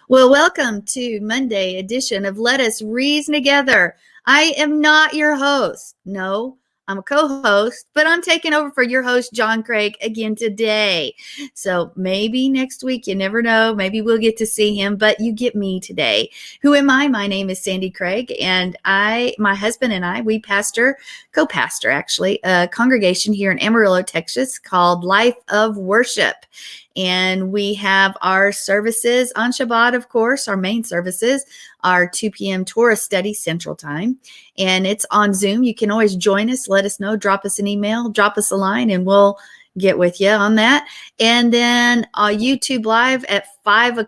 Well, welcome to Monday edition of Let Us Reason Together. I am not your host. No, I'm a co-host, but I'm taking over for your host, John Craig, again today. So maybe next week, you never know. Maybe we'll get to see him, but you get me today. Who am I? My name is Sandi Craig, and my husband and I, we co-pastor actually, a congregation here in Amarillo, Texas called Life of Worship. And we have our services on Shabbat, of course. Our main services are 2 p.m. Torah study Central Time. And it's on Zoom. You can always join us. Let us know. Drop us an email. Drop us a line, and we'll get with you on that. And then YouTube Live at 5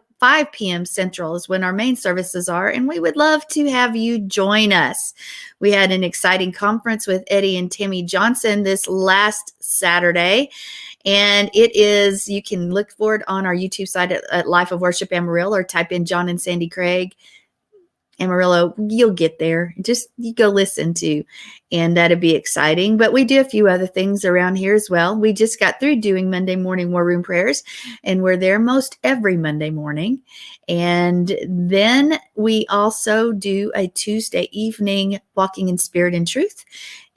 p.m. Central is when our main services are. And we would love to have you join us. We had an exciting conference with Eddie and Tammy Johnson this last Saturday. And it is, you can look for it on our YouTube site at Life of Worship Amarillo, or type in John and Sandi Craig Amarillo. You'll get there. Just you go listen to, and that'd be exciting. But we do a few other things around here as well. We just got through doing Monday morning War Room prayers, and we're there most every Monday morning. And then we also do a Tuesday evening Walking in Spirit and Truth.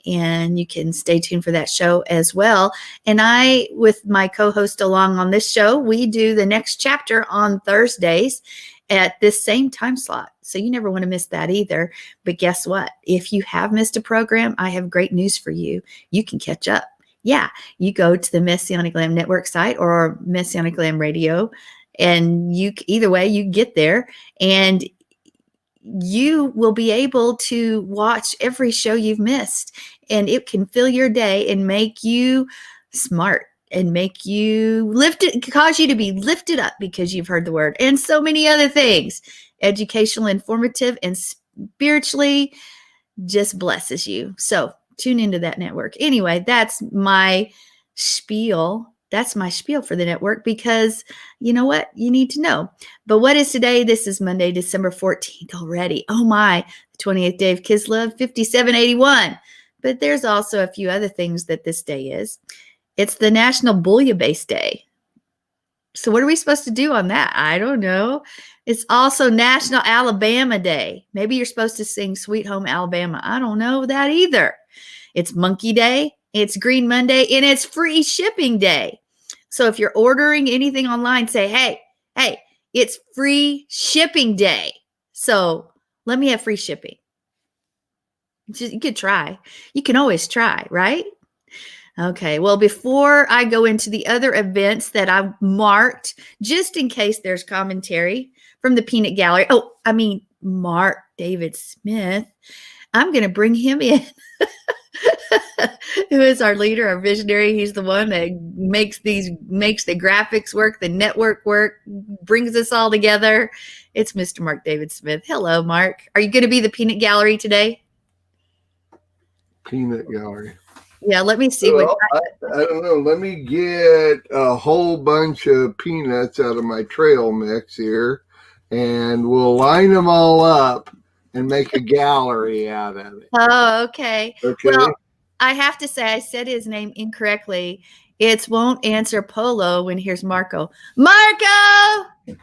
And you can stay tuned for that show as well. And I, with my co-host along on this show, we do the next chapter on Thursdays at this same time slot. So you never want to miss that either. But guess what? If you have missed a program, I have great news for you. You can catch up. Yeah, you go to the Messianic Lamb Network site or Messianic Lamb Radio, and either way, you get there, and you will be able to watch every show you've missed, and it can fill your day and make you smart and make you cause you to be lifted up because you've heard the word, and so many other things. Educational, informative, and spiritually just blesses you. So tune into that network. Anyway, that's my spiel. That's my spiel for the network, because you know what? You need to know. But what is today? This is Monday, December 14th already. Oh my, the 28th day of Kislev, 5781. But there's also a few other things that this day is. It's the National Bouillabaisse Day. So what are we supposed to do on that? I don't know. It's also National Alabama Day. Maybe you're supposed to sing Sweet Home Alabama. I don't know that either. It's Monkey Day. It's Green Monday, and it's Free Shipping Day. So if you're ordering anything online, say, hey, it's Free Shipping Day. So let me have free shipping. You could try. You can always try, right? Okay, well, before I go into the other events that I've marked, just in case there's commentary from the Peanut Gallery. Mark David Smith. I'm going to bring him in. Who is our leader, our visionary. He's the one that makes the graphics work, the network work, brings us all together. It's Mr. Mark David Smith. Hello, Mark. Are you going to be the Peanut Gallery today? Peanut Gallery. Yeah, let me see. Well, I don't know. Let me get a whole bunch of peanuts out of my trail mix here, and we'll line them all up and make a gallery out of it. Oh, okay. Okay. Well, I have to say I said his name incorrectly. It's Won't Answer Polo when here's Marco. Marco!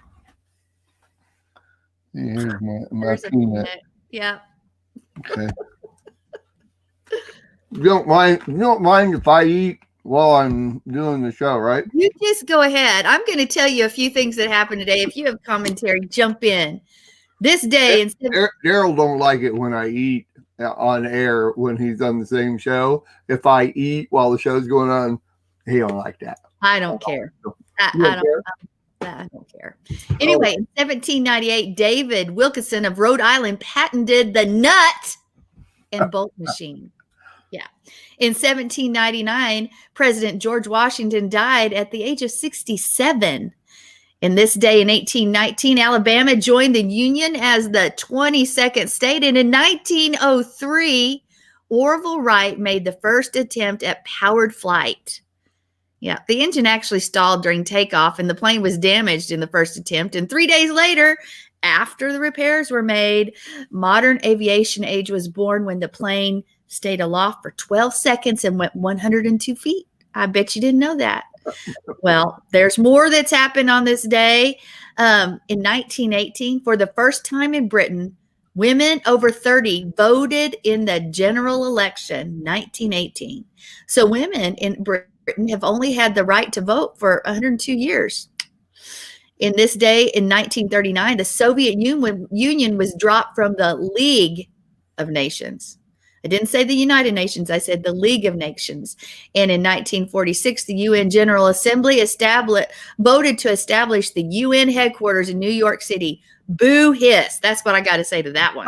Here's my peanut. Yeah. Okay. You don't mind if I eat while I'm doing the show, right? You just go ahead. I'm going to tell you a few things that happened today. If you have commentary, jump in. This day, Daryl don't like it when I eat on air when he's on the same show. If I eat while the show's going on, he don't like that. I don't care. I don't care. Anyway, in 1798, David Wilkinson of Rhode Island patented the nut and bolt machine. Yeah. In 1799, President George Washington died at the age of 67. In this day in 1819, Alabama joined the Union as the 22nd state. And in 1903, Orville Wright made the first attempt at powered flight. Yeah, the engine actually stalled during takeoff, and the plane was damaged in the first attempt. And 3 days later, after the repairs were made, modern aviation age was born when the plane stayed aloft for 12 seconds and went 102 feet. I bet you didn't know that. Well, there's more that's happened on this day. In 1918, for the first time in Britain, women over 30 voted in the general election, 1918. So women in Britain have only had the right to vote for 102 years. In this day, in 1939, the Soviet Union was dropped from the League of Nations. I didn't say the United Nations, I said the League of Nations. And in 1946, the UN General Assembly voted to establish the UN headquarters in New York City. Boo hiss. That's what I got to say to that one.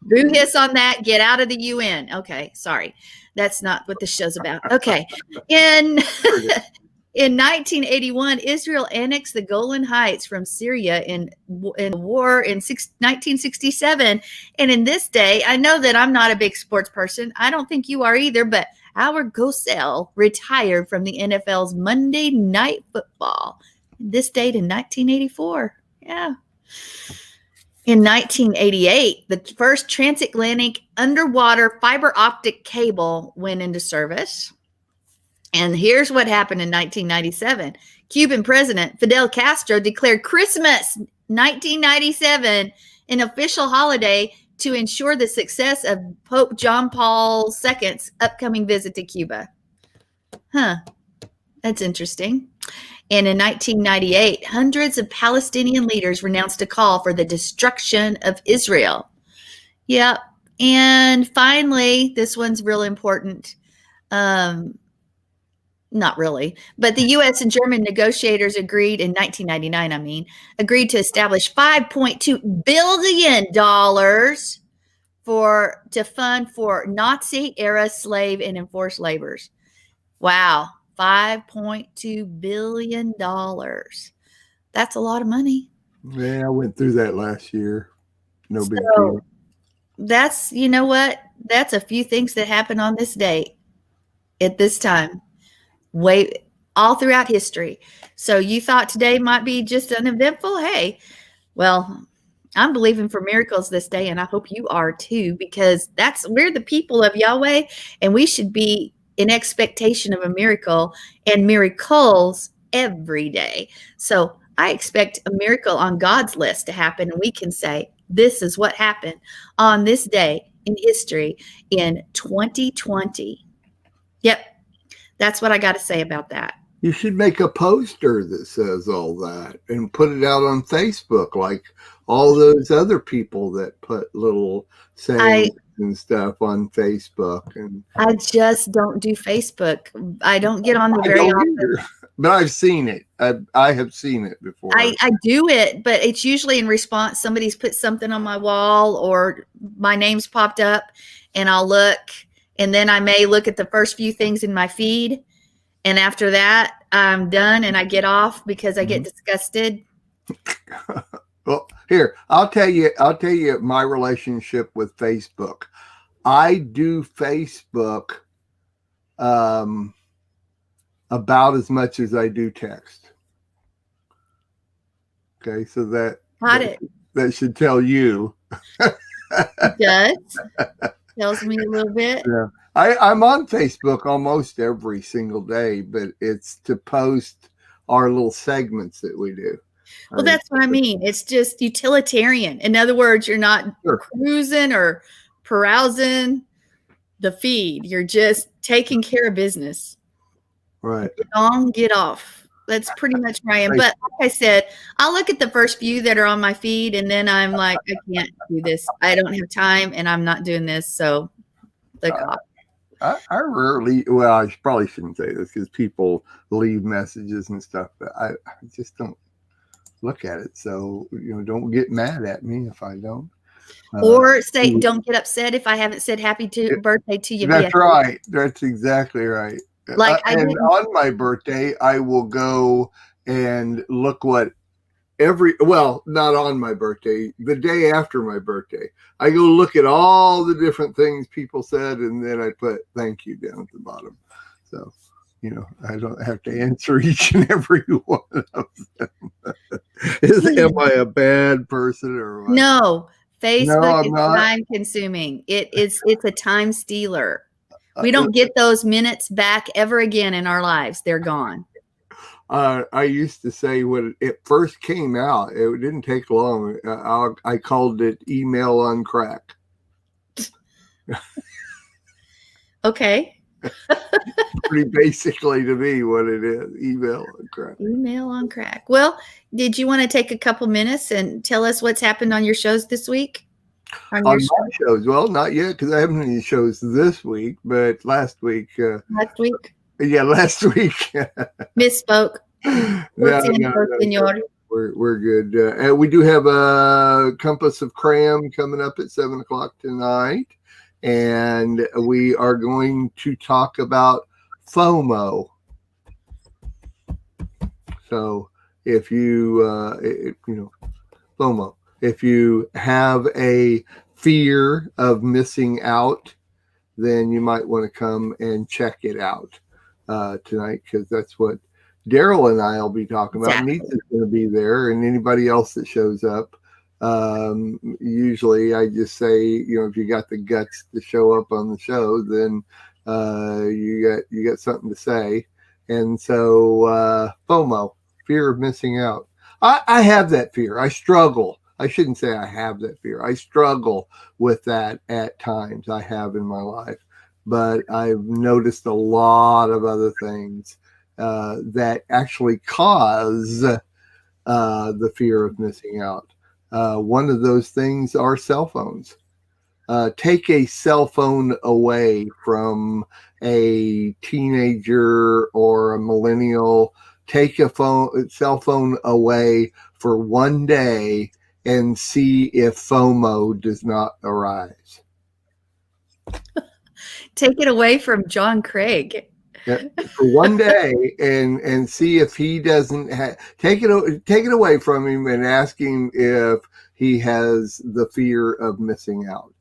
Boo hiss on that. Get out of the UN. Okay, sorry. That's not what this show's about. Okay. In 1981, Israel annexed the Golan Heights from Syria in war in 1967. And in this day, I know that I'm not a big sports person. I don't think you are either, but Howard Cosell retired from the NFL's Monday Night Football. This date in 1984. Yeah. In 1988, the first transatlantic underwater fiber optic cable went into service. And here's what happened in 1997. Cuban President Fidel Castro declared Christmas 1997 an official holiday to ensure the success of Pope John Paul II's upcoming visit to Cuba. That's interesting. And in 1998, hundreds of Palestinian leaders renounced a call for the destruction of Israel. Yep. And finally, this one's real important. Not really, but the U.S. and German negotiators agreed in 1999, agreed to establish $5.2 billion to fund for Nazi-era slave and enforced labors. Wow, $5.2 billion. That's a lot of money. Yeah, I went through that last year. No big deal. That's, you know what? That's a few things that happened on this date at this time. All throughout history. So you thought today might be just uneventful? Hey, well, I'm believing for miracles this day, and I hope you are too, because we're the people of Yahweh, and we should be in expectation of a miracle and miracles every day. So I expect a miracle on God's list to happen, and we can say, this is what happened on this day in history in 2020. Yep. That's what I got to say about that. You should make a poster that says all that and put it out on Facebook, like all those other people that put little sayings and stuff on Facebook. And I just don't do Facebook. I don't get on there very often. Either. But I've seen it. I have seen it before. I do it, but it's usually in response. Somebody's put something on my wall or my name's popped up, and I'll look. And then I may look at the first few things in my feed. And after that, I'm done and I get off because I get disgusted. Well, here, I'll tell you my relationship with Facebook. I do Facebook about as much as I do text. Okay, so that should tell you. It does. Tells me a little bit. Yeah. I'm on Facebook almost every single day, but it's to post our little segments that we do. Well, that's what I mean. It's just utilitarian. In other words, you're not cruising or perusing the feed. You're just taking care of business. Right. Get on, get off. That's pretty much where I am. But like I said, I'll look at the first few that are on my feed, and then I'm like, I can't do this. I don't have time, and I'm not doing this. So I rarely, well, I probably shouldn't say this because people leave messages and stuff, but I just don't look at it. So, don't get mad at me if I don't. Or say, don't get upset if I haven't said happy birthday to you. That's right. That's exactly right. And on my birthday, I will go and look what not on my birthday, the day after my birthday, I go look at all the different things people said, and then I put thank you down at the bottom. So, I don't have to answer each and every one of them. Am I a bad person or what? No, Facebook is time consuming. It's a time stealer. We don't get those minutes back ever again in our lives. They're gone. I used to say when it first came out, it didn't take long. I called it email on crack. Okay. Pretty basically to me what it is, email on crack. Email on crack. Well, did you want to take a couple minutes and tell us what's happened on your shows this week? On my shows? Well, not yet because I haven't any shows this week, but last week. Last week? Yeah, last week. Misspoke. No. We're good. And we do have a Compass of Cram coming up at 7:00 tonight. And we are going to talk about FOMO. So if you, FOMO, if you have a fear of missing out, then you might want to come and check it out tonight, because that's what Daryl and I will be talking about. Exactly. Neatha's going to be there, and anybody else that shows up. Usually I just say, if you got the guts to show up on the show, then you got something to say. And so FOMO, fear of missing out. I have that fear. I struggle. I shouldn't say I have that fear. I struggle with that at times. I have in my life, but I've noticed a lot of other things that actually cause the fear of missing out. One of those things are cell phones. Take a cell phone away from a teenager or a millennial. Take a cell phone away for one day and see if FOMO does not arise. Take it away from John Craig. For one day and see if he doesn't take it away from him and ask him if he has the fear of missing out,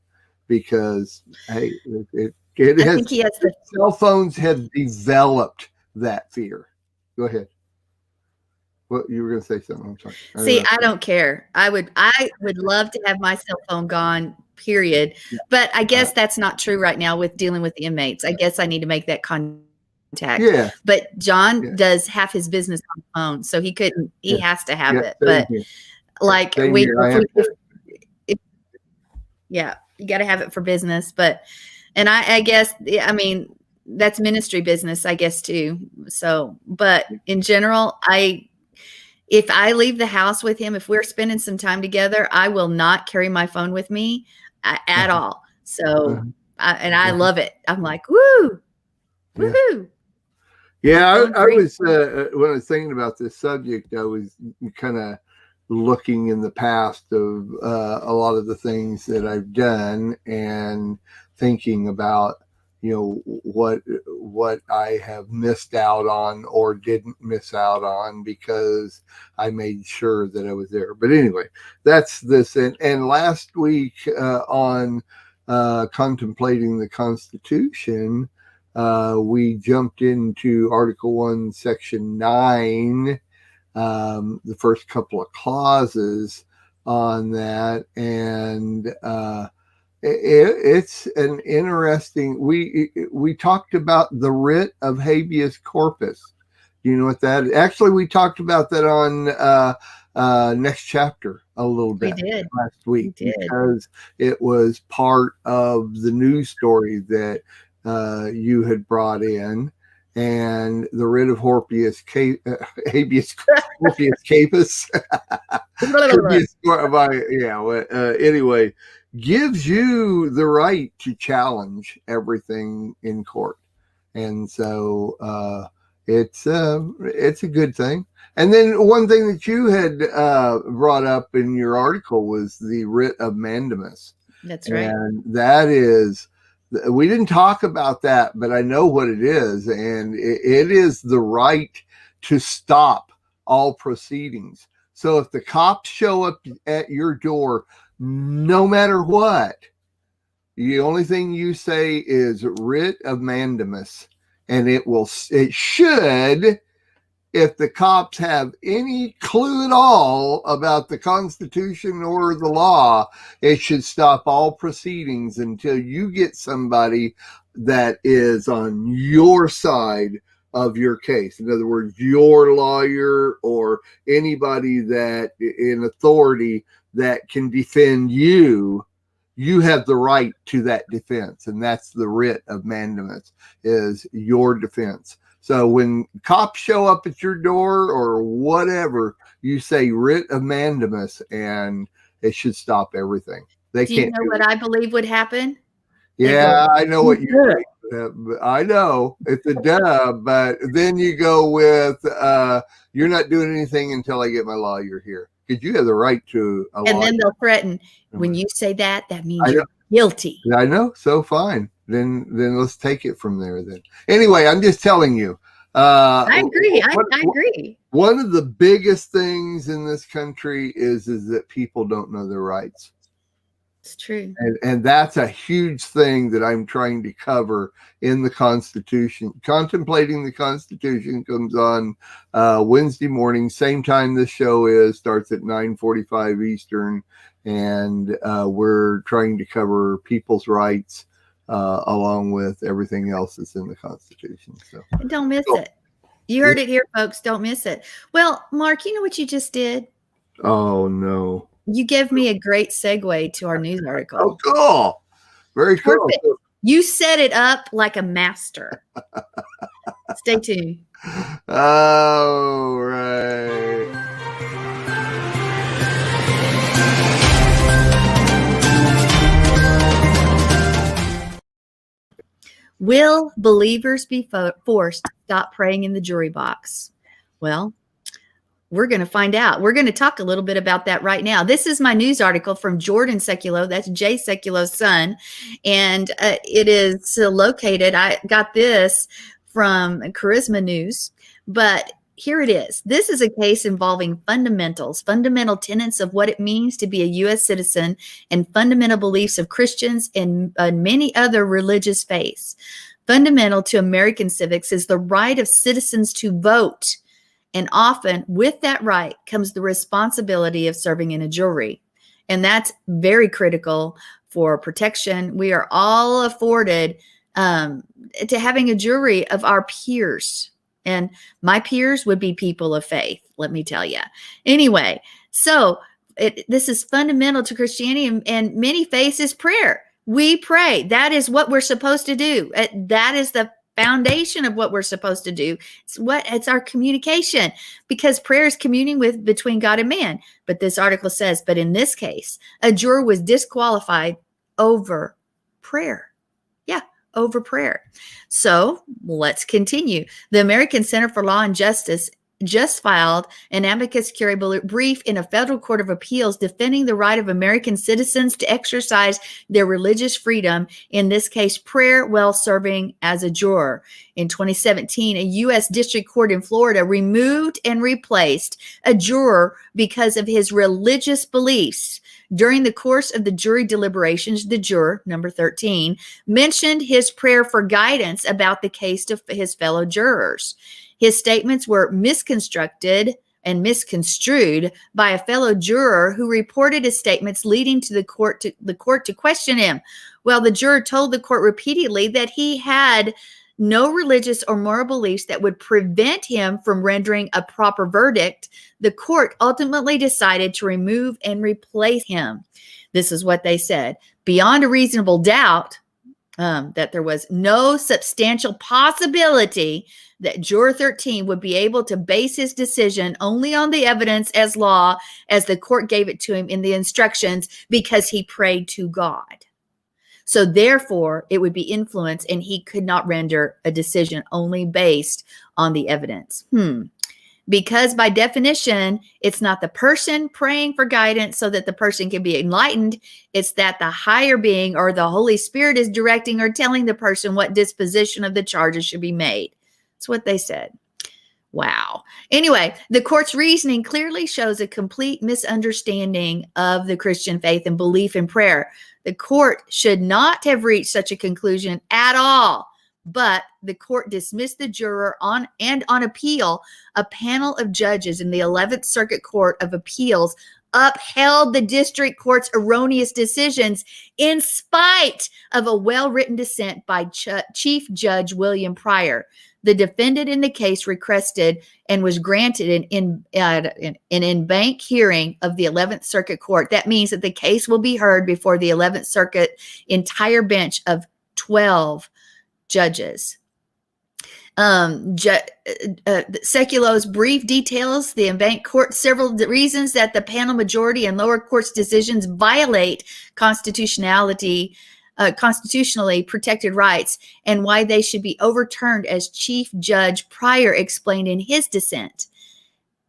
because hey, I think he has cell phones have developed that fear. Go ahead. What you were going to say something? I'm sorry. See, I don't care. I would love to have my cell phone gone, period. Yeah. But I guess that's not true right now with dealing with the inmates. I guess I need to make that contact. Yeah. But John does half his business on the phone, so he couldn't. He has to have it. But like you got to have it for business. But I guess that's ministry business, I guess too. So, but in general, if I leave the house with him, if we're spending some time together, I will not carry my phone with me at all. So, I love it. I'm like, woo, woohoo. Yeah, I was when I was thinking about this subject, I was kind of looking in the past of a lot of the things that I've done and thinking about, what I have missed out on or didn't miss out on because I made sure that I was there. But anyway, that's this. And last week on contemplating the Constitution, we jumped into Article 1, Section 9, the first couple of clauses on that. And it's an interesting, we talked about the writ of habeas corpus. Do you know what that is? Actually, we talked about that on next chapter a little bit last week because it was part of the news story that you had brought in, and the writ of habeas corpus. Anyway, gives you the right to challenge everything in court, and so it's a good thing. And then one thing that you had brought up in your article was the writ of mandamus. That's right, and that is. We didn't talk about that, but I know what it is. And it is the right to stop all proceedings. So if the cops show up at your door, no matter what, the only thing you say is writ of mandamus. And it should, if the cops have any clue at all about the Constitution or the law, it should stop all proceedings until you get somebody that is on your side of your case. In other words, your lawyer or anybody that in authority that can defend you, you have the right to that defense. And that's the writ of mandamus, is your defense. So when cops show up at your door or whatever, you say writ of mandamus, and it should stop everything. They Do can't you know what I believe would happen? Yeah, I know what you think. I know it's a dub, but then you go with you're not doing anything until I get my lawyer here, because you have the right to a lawyer. And then they'll threaten. When you say that, that means I you're guilty. I know. So fine. Then let's take it from there. Then anyway, I'm just telling you. I agree. I agree. One of the biggest things in this country is that people don't know their rights. It's true. And that's a huge thing that I'm trying to cover in the Constitution. Contemplating the Constitution comes on Wednesday morning, same time this show is, starts at 9:45 Eastern. And we're trying to cover people's rights along with everything else that's in the Constitution. So don't miss it. You heard it here, folks. Don't miss it. Well, Mark, you know what you just did? Oh, no. You gave me a great segue to our news article. Oh, cool. Very cool. Perfect. You set it up like a master. Stay tuned. All right. Will believers be forced to stop praying in the jury box? Well, we're going to find out. We're going to talk a little bit about that right now. This is my news article from Jordan Sekulow. That's Jay Sekulow's son. And it is located, I got this from Charisma News, but here it is. This is a case involving fundamental tenets of what it means to be a U.S. citizen, and fundamental beliefs of Christians and many other religious faiths. Fundamental to American civics is the right of citizens to vote. And often with that right comes the responsibility of serving in a jury. And that's very critical for protection. We are all afforded to having a jury of our peers. And my peers would be people of faith, let me tell you. Anyway, so this is fundamental to Christianity, and many faiths is prayer. We pray. That is what we're supposed to do. That is the foundation of what we're supposed to do. It's our communication, because prayer is communing between God and man. But this article says, but in this case, a juror was disqualified over prayer. Yeah, over prayer. So let's continue. The American Center for Law and Justice just filed an amicus curiae brief in a federal court of appeals defending the right of American citizens to exercise their religious freedom, in this case, prayer, while serving as a juror. In 2017, a U.S. district court in Florida removed and replaced a juror because of his religious beliefs. During the course of the jury deliberations, the juror, number 13, mentioned his prayer for guidance about the case to his fellow jurors. His statements were misconstrued by a fellow juror who reported his statements, leading to the court to question him. Well, the juror told the court repeatedly that he had no religious or moral beliefs that would prevent him from rendering a proper verdict. The court ultimately decided to remove and replace him. This is what they said. Beyond a reasonable doubt, that there was no substantial possibility that Juror 13 would be able to base his decision only on the evidence as law as the court gave it to him in the instructions, because he prayed to God. So therefore, it would be influenced, and he could not render a decision only based on the evidence. Because by definition, it's not the person praying for guidance so that the person can be enlightened. It's that the higher being or the Holy Spirit is directing or telling the person what disposition of the charges should be made. That's what they said. Wow. Anyway, the court's reasoning clearly shows a complete misunderstanding of the Christian faith and belief in prayer. The court should not have reached such a conclusion at all. But the court dismissed the juror on appeal. A panel of judges in the 11th Circuit Court of Appeals upheld the district court's erroneous decisions in spite of a well-written dissent by Chief Judge William Pryor. The defendant in the case requested and was granted an in-bank hearing of the 11th Circuit Court. That means that the case will be heard before the 11th Circuit entire bench of 12 judges. Sekulo's brief details the in-bank court several reasons that the panel majority and lower court's decisions violate constitutionally protected rights and why they should be overturned, as Chief Judge Pryor explained in his dissent.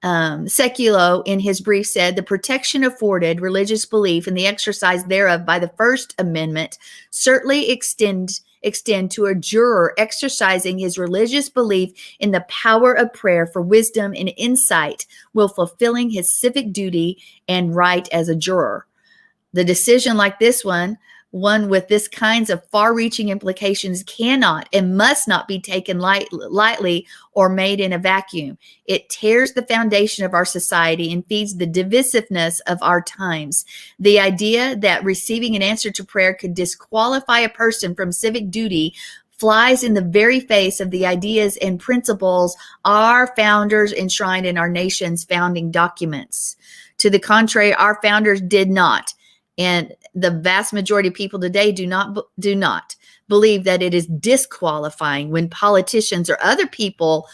Sekulo, in his brief, said the protection afforded religious belief and the exercise thereof by the First Amendment certainly extend to a juror exercising his religious belief in the power of prayer for wisdom and insight while fulfilling his civic duty and right as a juror. The decision like this one with this kinds of far-reaching implications cannot and must not be taken lightly or made in a vacuum. It tears the foundation of our society and feeds the divisiveness of our times. The idea that receiving an answer to prayer could disqualify a person from civic duty flies in the very face of the ideas and principles our founders enshrined in our nation's founding documents. To the contrary, our founders did not. And the vast majority of people today do not believe that it is disqualifying when politicians or other people,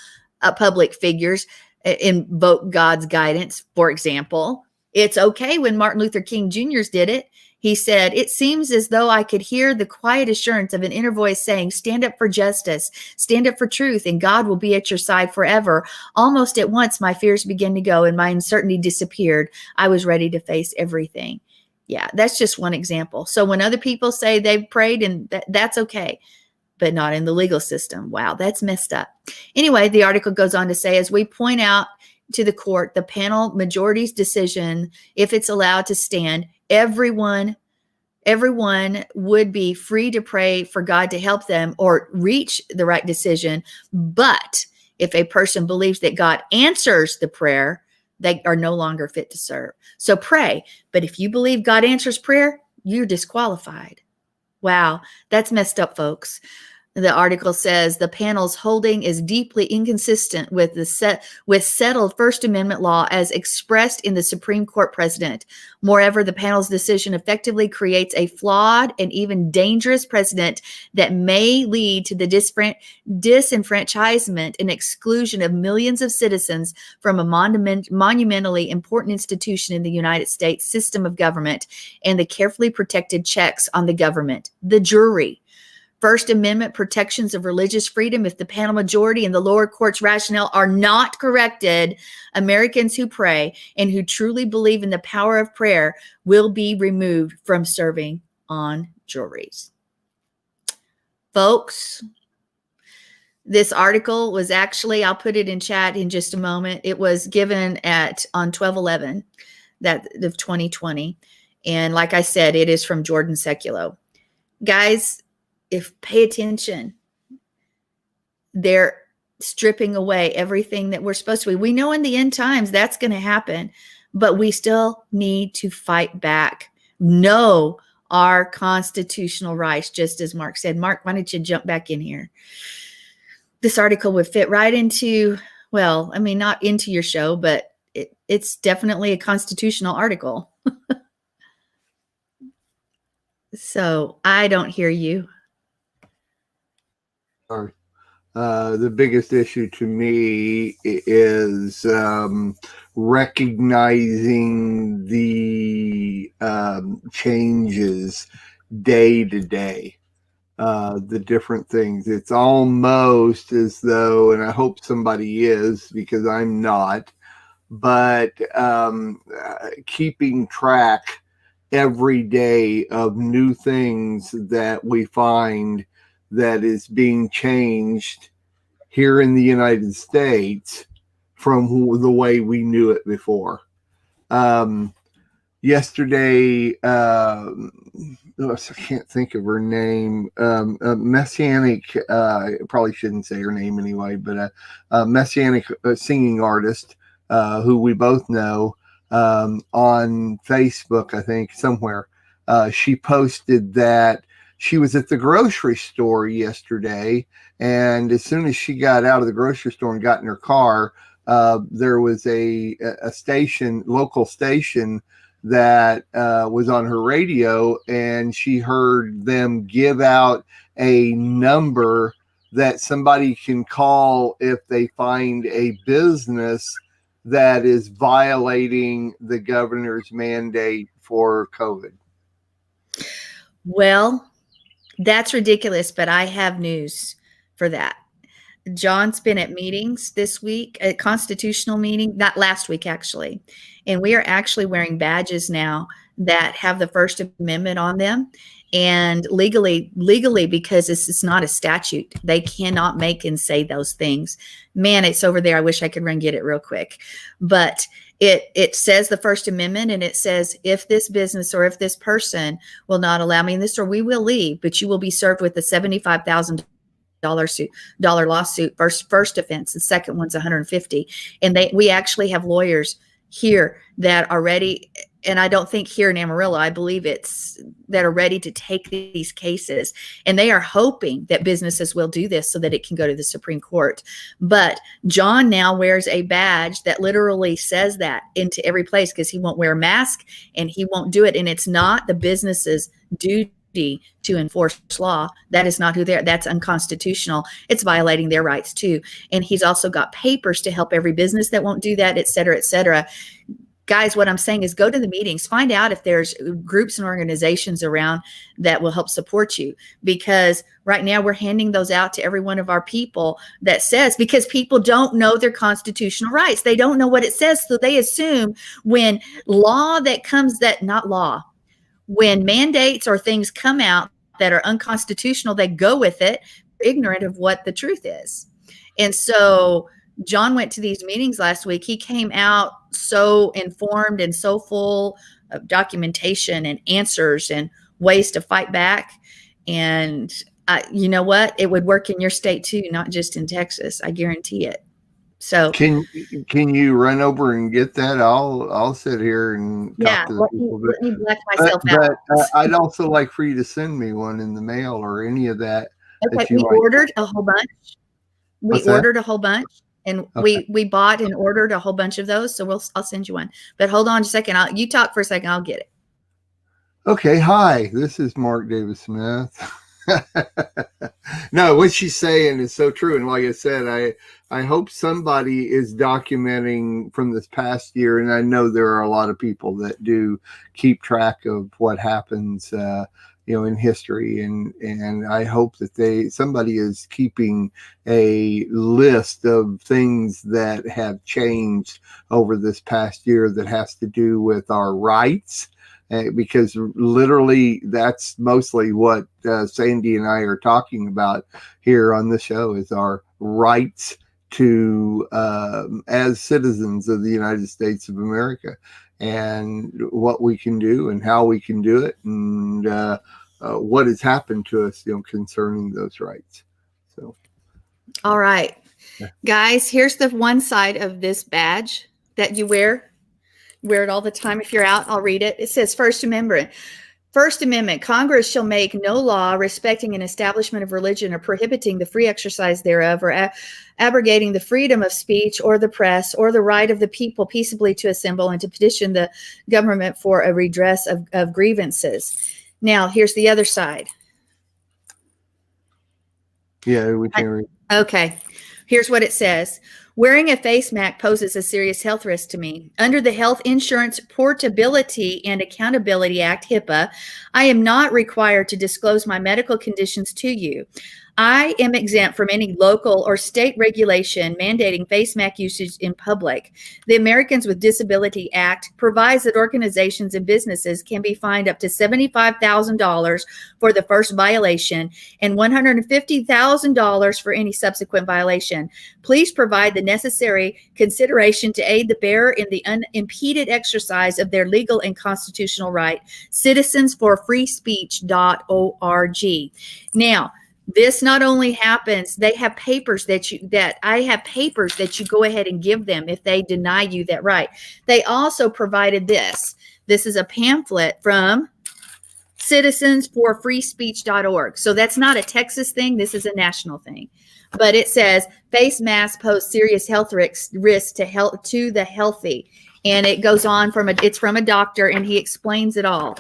public figures, invoke God's guidance. For example, it's okay when Martin Luther King Jr. did it. He said, "It seems as though I could hear the quiet assurance of an inner voice saying, 'Stand up for justice, stand up for truth, and God will be at your side forever.' Almost at once, my fears began to go and my uncertainty disappeared. I was ready to face everything." Yeah, that's just one example. So when other people say they've prayed, and that's okay, but not in the legal system. Wow, that's messed up. Anyway, the article goes on to say, as we point out to the court, the panel majority's decision, if it's allowed to stand, everyone would be free to pray for God to help them or reach the right decision. But if a person believes that God answers the prayer, they are no longer fit to serve. So pray. But if you believe God answers prayer, you're disqualified. Wow, that's messed up, folks. The article says the panel's holding is deeply inconsistent with settled First Amendment law as expressed in the Supreme Court precedent. Moreover, the panel's decision effectively creates a flawed and even dangerous precedent that may lead to the disenfranchisement and exclusion of millions of citizens from a monumentally important institution in the United States system of government and the carefully protected checks on the government, the jury. First Amendment protections of religious freedom, if the panel majority and the lower court's rationale are not corrected, Americans who pray and who truly believe in the power of prayer will be removed from serving on juries. Folks, this article was actually, I'll put it in chat in just a moment. It was given on 12/11 of 2020. And like I said, it is from Jordan Sekulo. Guys, pay attention, they're stripping away everything that we're supposed to be. We know in the end times that's going to happen, but we still need to fight back. Know our constitutional rights, just as Mark said. Mark, why don't you jump back in here? This article would fit right into, well, I mean, not into your show, but it's definitely a constitutional article. So I don't hear you. Sorry. The biggest issue to me is recognizing the changes day to day, the different things. It's almost as though, and I hope somebody is because I'm not, but keeping track every day of new things that we find that is being changed here in the United States from the way we knew it before. yesterday. I can't think of her name. A messianic, probably shouldn't say her name anyway, but a messianic singing artist who we both know on Facebook, I think, somewhere. She posted that she was at the grocery store yesterday, and as soon as she got out of the grocery store and got in her car, there was a local station that was on her radio, and she heard them give out a number that somebody can call if they find a business that is violating the governor's mandate for COVID. Well, that's ridiculous, but I have news for that. John's been at meetings this week, a constitutional meeting, not last week actually. And we are actually wearing badges now that have the First Amendment on them. And legally, because this is not a statute, they cannot make and say those things. Man, it's over there. I wish I could run get it real quick. But it says the First Amendment, and it says if this business or if this person will not allow me in this store, we will leave, but you will be served with a $75,000 lawsuit. First offense. The second one's 150. And we actually have lawyers here that are ready. And I don't think here in Amarillo, I believe it's that are ready to take these cases. And they are hoping that businesses will do this so that it can go to the Supreme Court. But John now wears a badge that literally says that into every place because he won't wear a mask and he won't do it. And it's not the business's duty to enforce law. That is not who they're, that's unconstitutional. It's violating their rights too. And he's also got papers to help every business that won't do that, et cetera, et cetera. Guys, what I'm saying is go to the meetings, find out if there's groups and organizations around that will help support you, because right now we're handing those out to every one of our people that says, because people don't know their constitutional rights. They don't know what it says. So they assume when when mandates or things come out that are unconstitutional, they go with it, ignorant of what the truth is. And so John went to these meetings last week. He came out so informed and so full of documentation and answers and ways to fight back. And you know what? It would work in your state too, not just in Texas. I guarantee it. So can you run over and get that? I'll sit here and talk to the people. Let me black myself out. But I'd also like for you to send me one in the mail or any of that. Okay, we ordered a whole bunch. Ordered a whole bunch, and okay. we bought and ordered a whole bunch of those. So I'll send you one. But hold on a second. You talk for a second. I'll get it. Okay. Hi, this is Mark Davis Smith. No, what she's saying is so true. And like I said, I hope somebody is documenting from this past year. And I know there are a lot of people that do keep track of what happens, in history. And I hope that somebody is keeping a list of things that have changed over this past year that has to do with our rights. Because literally that's mostly what Sandi and I are talking about here on the show is our rights to as citizens of the United States of America, and what we can do and how we can do it, and what has happened to us, concerning those rights. So, all right, guys, here's the one side of this badge that you wear. Wear it all the time. If you're out, I'll read it. It says First Amendment. First Amendment, Congress shall make no law respecting an establishment of religion or prohibiting the free exercise thereof or abrogating the freedom of speech or the press or the right of the people peaceably to assemble and to petition the government for a redress of grievances. Now, here's the other side. Yeah, we can read. Okay. Here's what it says. Wearing a face mask poses a serious health risk to me. Under the Health Insurance Portability and Accountability Act, HIPAA, I am not required to disclose my medical conditions to you. I am exempt from any local or state regulation mandating face mask usage in public. The Americans with Disability Act provides that organizations and businesses can be fined up to $75,000 for the first violation and $150,000 for any subsequent violation. Please provide the necessary consideration to aid the bearer in the unimpeded exercise of their legal and constitutional right. Citizensforfreespeech.org. Now, this not only happens, they have papers I have papers that you go ahead and give them if they deny you that right. They also provided this. This is a pamphlet from citizensforfreespeech.org. So that's not a Texas thing. This is a national thing. But it says face masks pose serious health risks to the healthy. And it goes on it's from a doctor, and he explains it all.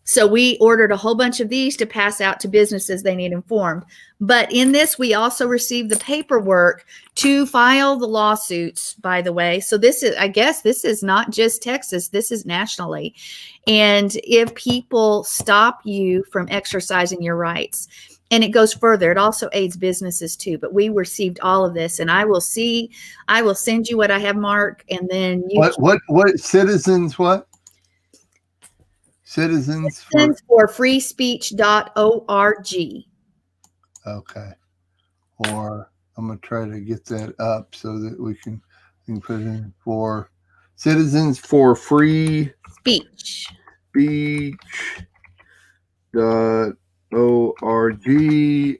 So we ordered a whole bunch of these to pass out to businesses they need informed. But in this, we also received the paperwork to file the lawsuits, by the way. So this is not just Texas, this is nationally. And if people stop you from exercising your rights, and it goes further, it also aids businesses too. But we received all of this, and I will send you what I have, Mark, and then you. What citizens? What? Citizens for freespeech.org. Okay. Or I'm going to try to get that up so that we can put it in for Citizens for Free Speech.org,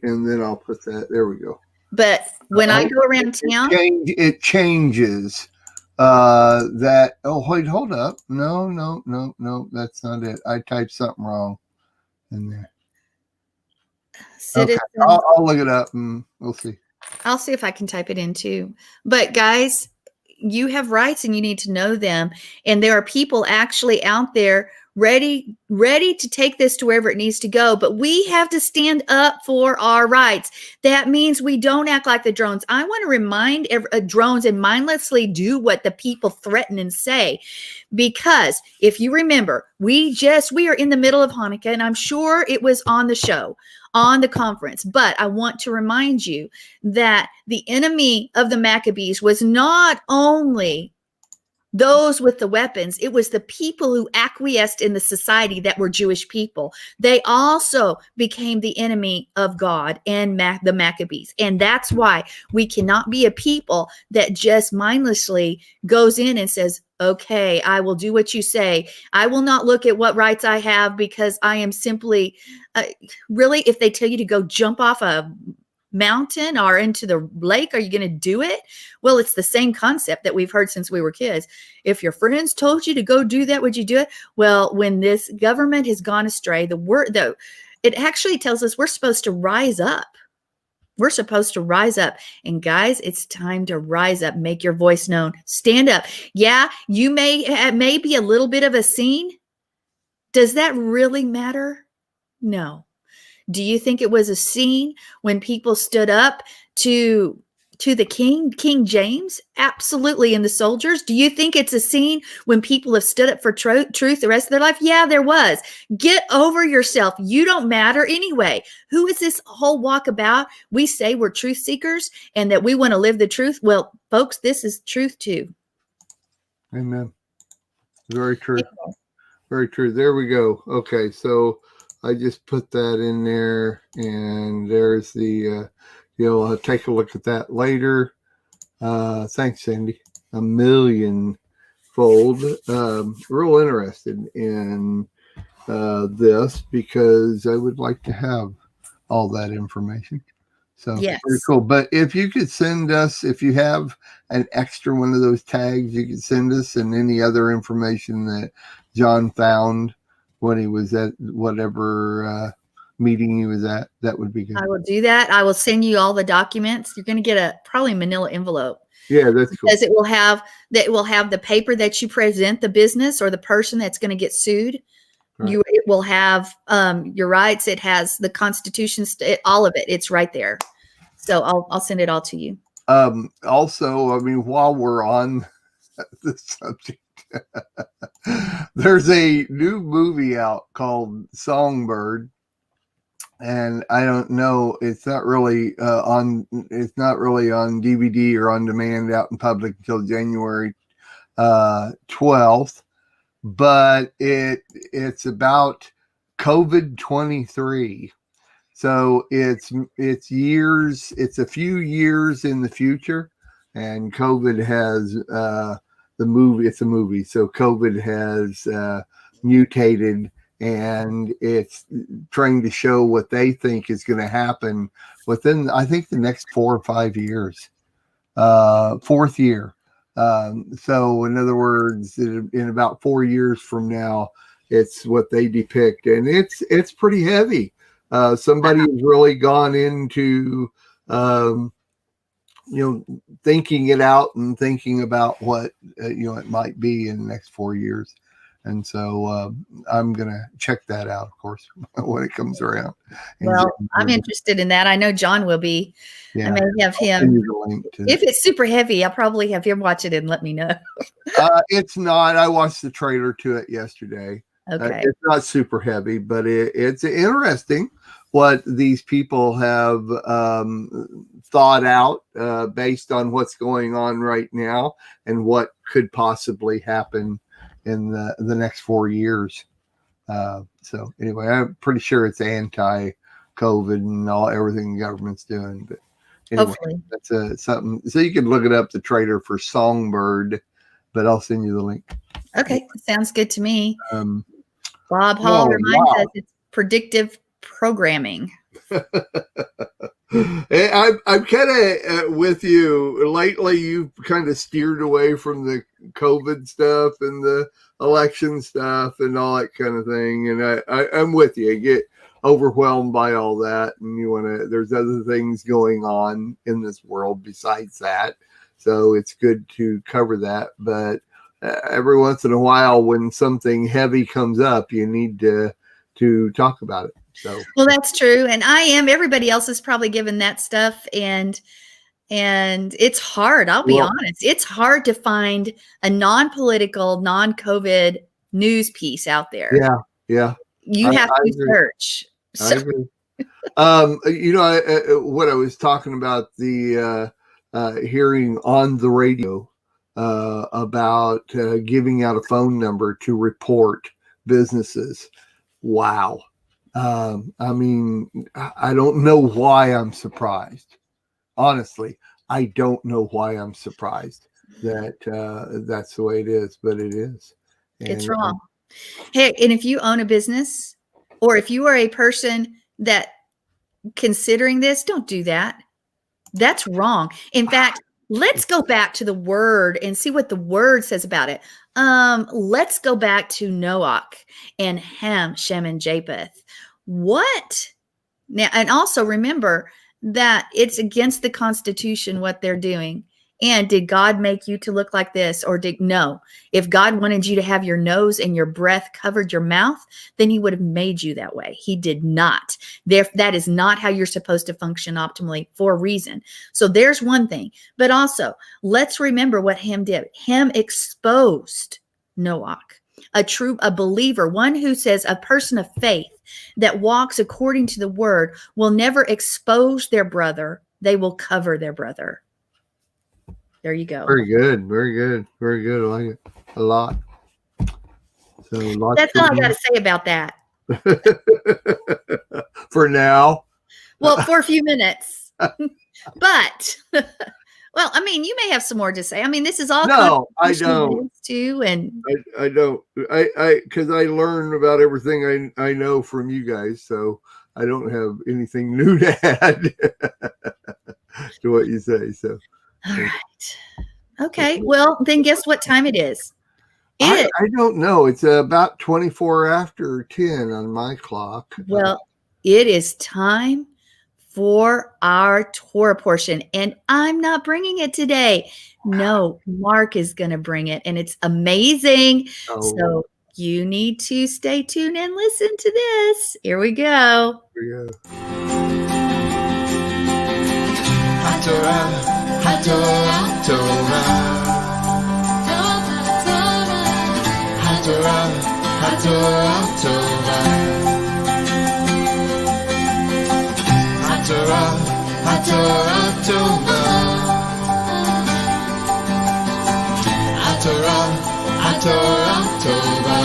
and then I'll put that. There we go. But when I go around town, it changes. That wait, hold up. No, that's not it. I typed something wrong in there. Okay, I'll look it up and we'll see. I'll see if I can type it in too. But guys, you have rights and you need to know them. And there are people actually out there ready to take this to wherever it needs to go. But we have to stand up for our rights. That means we don't act like the drones. I want to remind drones and mindlessly do what the people threaten and say. Because if you remember, we are in the middle of Hanukkah, and I'm sure it was on the show, on the conference. But I want to remind you that the enemy of the Maccabees was not only those with the weapons, it was the people who acquiesced in the society that were Jewish people. They also became the enemy of God and the Maccabees. And that's why we cannot be a people that just mindlessly goes in and says, okay, I will do what you say. I will not look at what rights I have because I am simply, really, if they tell you to go jump off a mountain or into the lake, are you going to do it? Well, it's the same concept that we've heard since we were kids. If your friends told you to go do that, would you do it? Well, when this government has gone astray, it actually tells us we're supposed to rise up. We're supposed to rise up. And guys, it's time to rise up. Make your voice known. Stand up. Yeah, you may be a little bit of a scene. Does that really matter? No. Do you think it was a scene when people stood up to the King James? Absolutely. And the soldiers. Do you think it's a scene when people have stood up for truth the rest of their life? Yeah, there was. Get over yourself. You don't matter anyway. Who is this whole walk about? We say we're truth seekers and that we want to live the truth. Well, folks, this is truth too. Amen. Very true. Very true. There we go. Okay. So I just put that in there, and there's the, you'll take a look at that later. Thanks, Sandy. A millionfold. Real interested in this because I would like to have all that information. So yes. Pretty cool. But if you could send us, if you have an extra one of those tags, you could send us, and any other information that John found when he was at whatever meeting he was at, that would be good. I will do that. I will send you all the documents. You're going to get probably manila envelope. Yeah, that's cool. Because it will have the paper that you present the business or the person that's going to get sued. Right. It will have your rights. It has the Constitution, all of it. It's right there. So I'll send it all to you. Also, I mean, while we're on the subject, there's a new movie out called Songbird, and I don't know. It's not really on. It's not really on DVD or on demand out in public until January 12th. But it's about COVID-23. So it's years. It's a few years in the future, and COVID has the movie. It's a movie, so COVID has mutated, and it's trying to show what they think is going to happen within, I think, the next 4 or 5 years. Fourth year. So in other words, in about 4 years from now, it's what they depict, and it's pretty heavy. Somebody has really gone into, thinking it out and thinking about what, it might be in the next 4 years. And so I'm going to check that out, of course, when it comes around. Well, I'm interested in that. I know John will be. Yeah. I may have him. If it's super heavy, I'll probably have him watch it and let me know. It's not. I watched the trailer to it yesterday. Okay. It's not super heavy, but it's interesting what these people have thought out based on what's going on right now and what could possibly happen in the next 4 years. So anyway, I'm pretty sure it's anti-COVID and everything the government's doing. But anyway, hopefully that's something. So you can look it up, the trailer for Songbird, but I'll send you the link. Okay, sounds good to me. Bob Hall reminds us it's predictive programming. I'm kind of with you. Lately, you've kind of steered away from the COVID stuff and the election stuff and all that kind of thing. And I'm with you. I get overwhelmed by all that. And there's other things going on in this world besides that. So it's good to cover that. But every once in a while, when something heavy comes up, you need to talk about it. So, well, that's true. And everybody else is probably given that stuff. And it's hard. I'll be honest. It's hard to find a non-political, non-COVID news piece out there. Yeah. Yeah. You have to search. I agree. What I was talking about, the hearing on the radio about giving out a phone number to report businesses. Wow. I mean, I don't know why I'm surprised. Honestly, I don't know why I'm surprised that that's the way it is, but it is. It's wrong. Hey, and if you own a business, or if you are a person that considering this, don't do that. That's wrong. In fact, let's go back to the word and see what the word says about it. Let's go back to Noach and Ham, Shem, and Japheth. What? Now, and also remember that it's against the Constitution what they're doing. And did God make you to look like this? Or no? If God wanted you to have your nose and your breath covered your mouth, then he would have made you that way. He did not. That is not how you're supposed to function optimally for a reason. So there's one thing. But also, let's remember what Ham did. Ham exposed Noach, a believer, one who says a person of faith that walks according to the word will never expose their brother. They will cover their brother. There you go. Very good. Very good. Very good. I like it a lot. So that's all I got to say about that. For now. Well, for a few minutes. But, well, I mean, you may have some more to say. I mean, this is all. No, I don't. Too, and I don't. Because I learn about everything I know from you guys, so I don't have anything new to add to what you say. So. All right. Okay. Well, then guess what time it is? I don't know. It's about 24 after 10 on my clock. Well, it is time for our Torah portion. And I'm not bringing it today. No, Mark is going to bring it. And it's amazing. Oh. So you need to stay tuned and listen to this. Here we go. Here we go. Torah. Torah, Torah, Torah, Torah, Torah. Torah Tova. Torah Tova.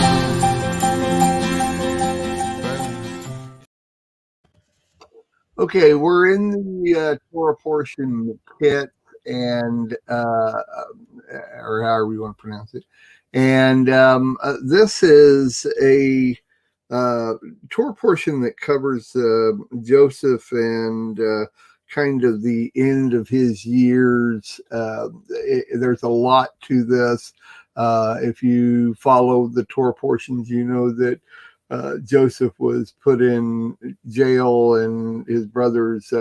Okay, we're in the Torah Portion kit, and or however you want to pronounce it. And this is a Torah Portion that covers Joseph and kind of the end of his years. There's a lot to this. If you follow the Torah portions, you know that Joseph was put in jail and his brothers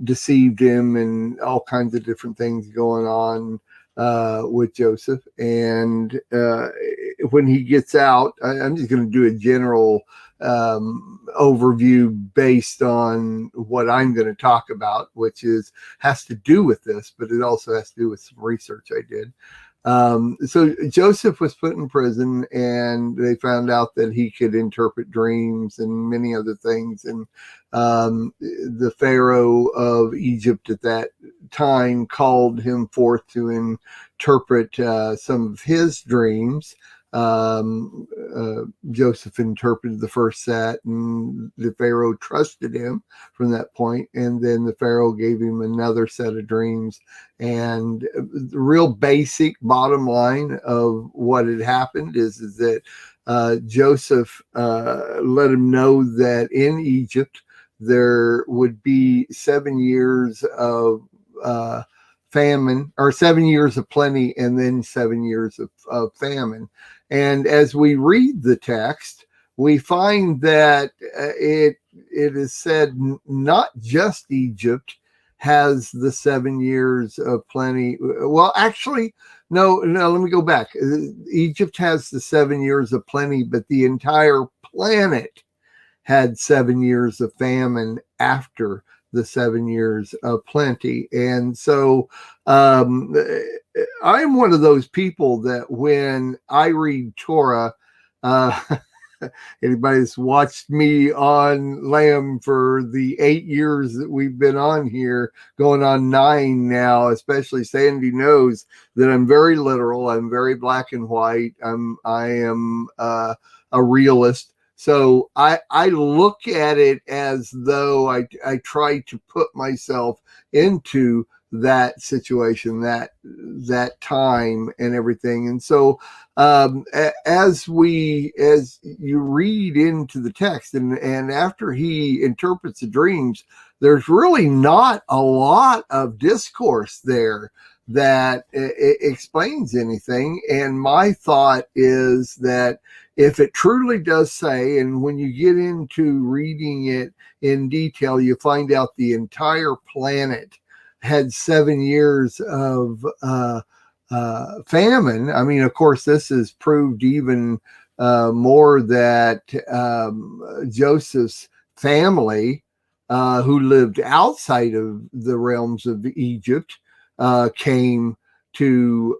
deceived him, and all kinds of different things going on with Joseph. And when he gets out, I'm just going to do a general overview based on what I'm going to talk about, which has to do with this, but it also has to do with some research I did. So Joseph was put in prison, and they found out that he could interpret dreams and many other things. And the Pharaoh of Egypt at that time called him forth to interpret some of his dreams. Joseph interpreted the first set, and the Pharaoh trusted him from that point. And then the Pharaoh gave him another set of dreams. And the real basic bottom line of what had happened is that Joseph let him know that in Egypt there would be 7 years of famine, or 7 years of plenty, and then 7 years of famine. And as we read the text, we find that it is said not just Egypt has the 7 years of plenty. Well, actually, no, let me go back. Egypt has the 7 years of plenty, but the entire planet had 7 years of famine after the 7 years of plenty. And so I'm one of those people that when I read Torah, anybody that's watched me on Lamb for the 8 years that we've been on here, going on 9 now, especially Sandi knows that I'm very literal. I'm very black and white. I am a realist. So I look at it as though I try to put myself into that situation, that time and everything. And so as you read into the text, and after he interprets the dreams, there's really not a lot of discourse there that explains anything. And my thought is that if it truly does say, and when you get into reading it in detail, you find out the entire planet had 7 years of famine. I mean, of course, this is proved even more that Joseph's family, who lived outside of the realms of Egypt, came to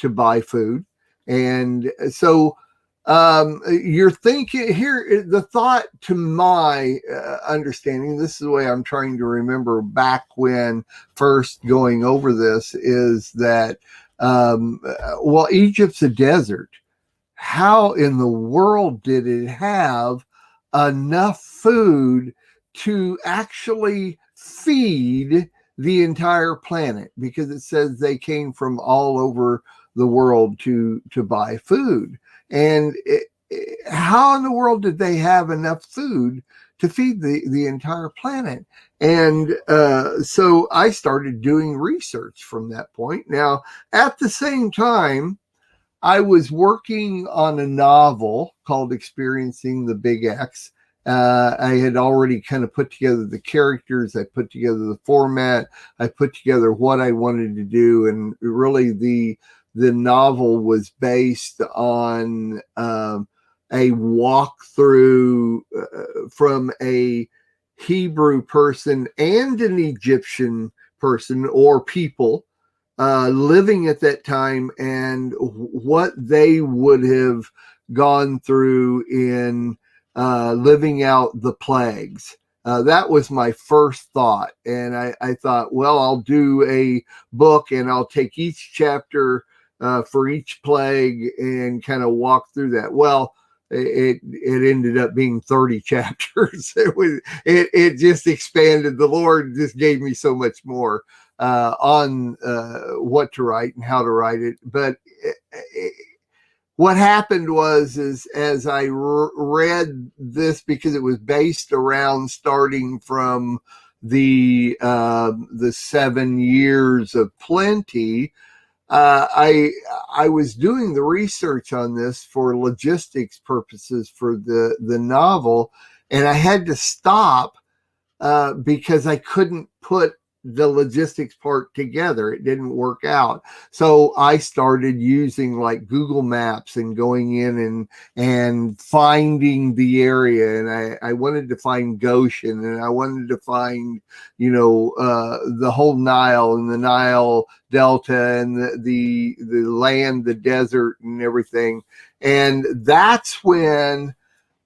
buy food. And so you're thinking here, the thought to my understanding, this is the way I'm trying to remember back when first going over this, is that well, Egypt's a desert. How in the world did it have enough food to actually feed the entire planet? Because it says they came from all over the world to buy food. And how in the world did they have enough food to feed the entire planet? And so I started doing research from that point. Now, at the same time, I was working on a novel called Experiencing the Big X. I had already kind of put together the characters. I put together the format. I put together what I wanted to do. And really the novel was based on a walkthrough from a Hebrew person and an Egyptian person or people living at that time, and what they would have gone through in living out the plagues. That was my first thought. And I thought, well, I'll do a book and I'll take each chapter for each plague and kind of walk through that. Well, it ended up being 30 chapters. It just expanded. The Lord just gave me so much more on what to write and how to write it. But what happened was, as I read this, because it was based around starting from the 7 years of plenty, I was doing the research on this for logistics purposes for the novel, and I had to stop because I couldn't put the logistics part together. It didn't work out. So I started using like Google Maps and going in and finding the area. And I wanted to find Goshen, and I wanted to find, the whole Nile and the Nile Delta and the land, the desert and everything. And that's when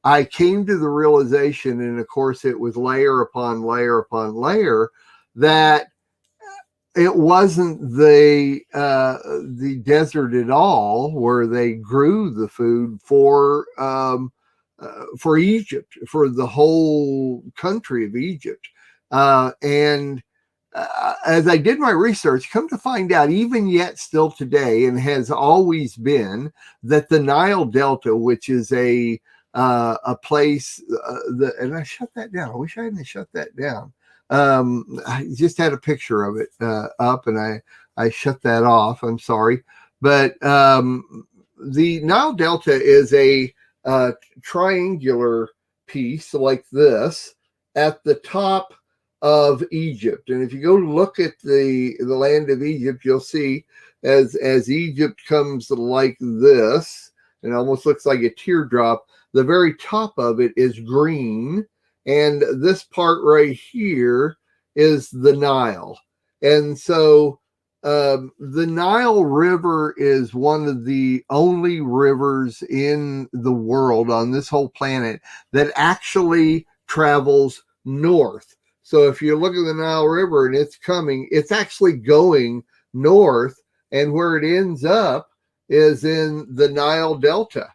I came to the realization, and of course it was layer upon layer upon layer, that it wasn't the desert at all where they grew the food for Egypt, for the whole country of Egypt. And as I did my research, come to find out, even yet still today, and has always been, that the Nile Delta, which is a place and I shut that down. I wish I hadn't shut that down. I just had a picture of it up, and I shut that off. I'm sorry. But the Nile Delta is a triangular piece like this at the top of Egypt. And if you go look at the land of Egypt, you'll see as Egypt comes like this, and almost looks like a teardrop, the very top of it is green. And this part right here is the Nile. And so the Nile River is one of the only rivers in the world, on this whole planet, that actually travels north. So if you look at the Nile River and it's actually going north, and where it ends up is in the Nile Delta.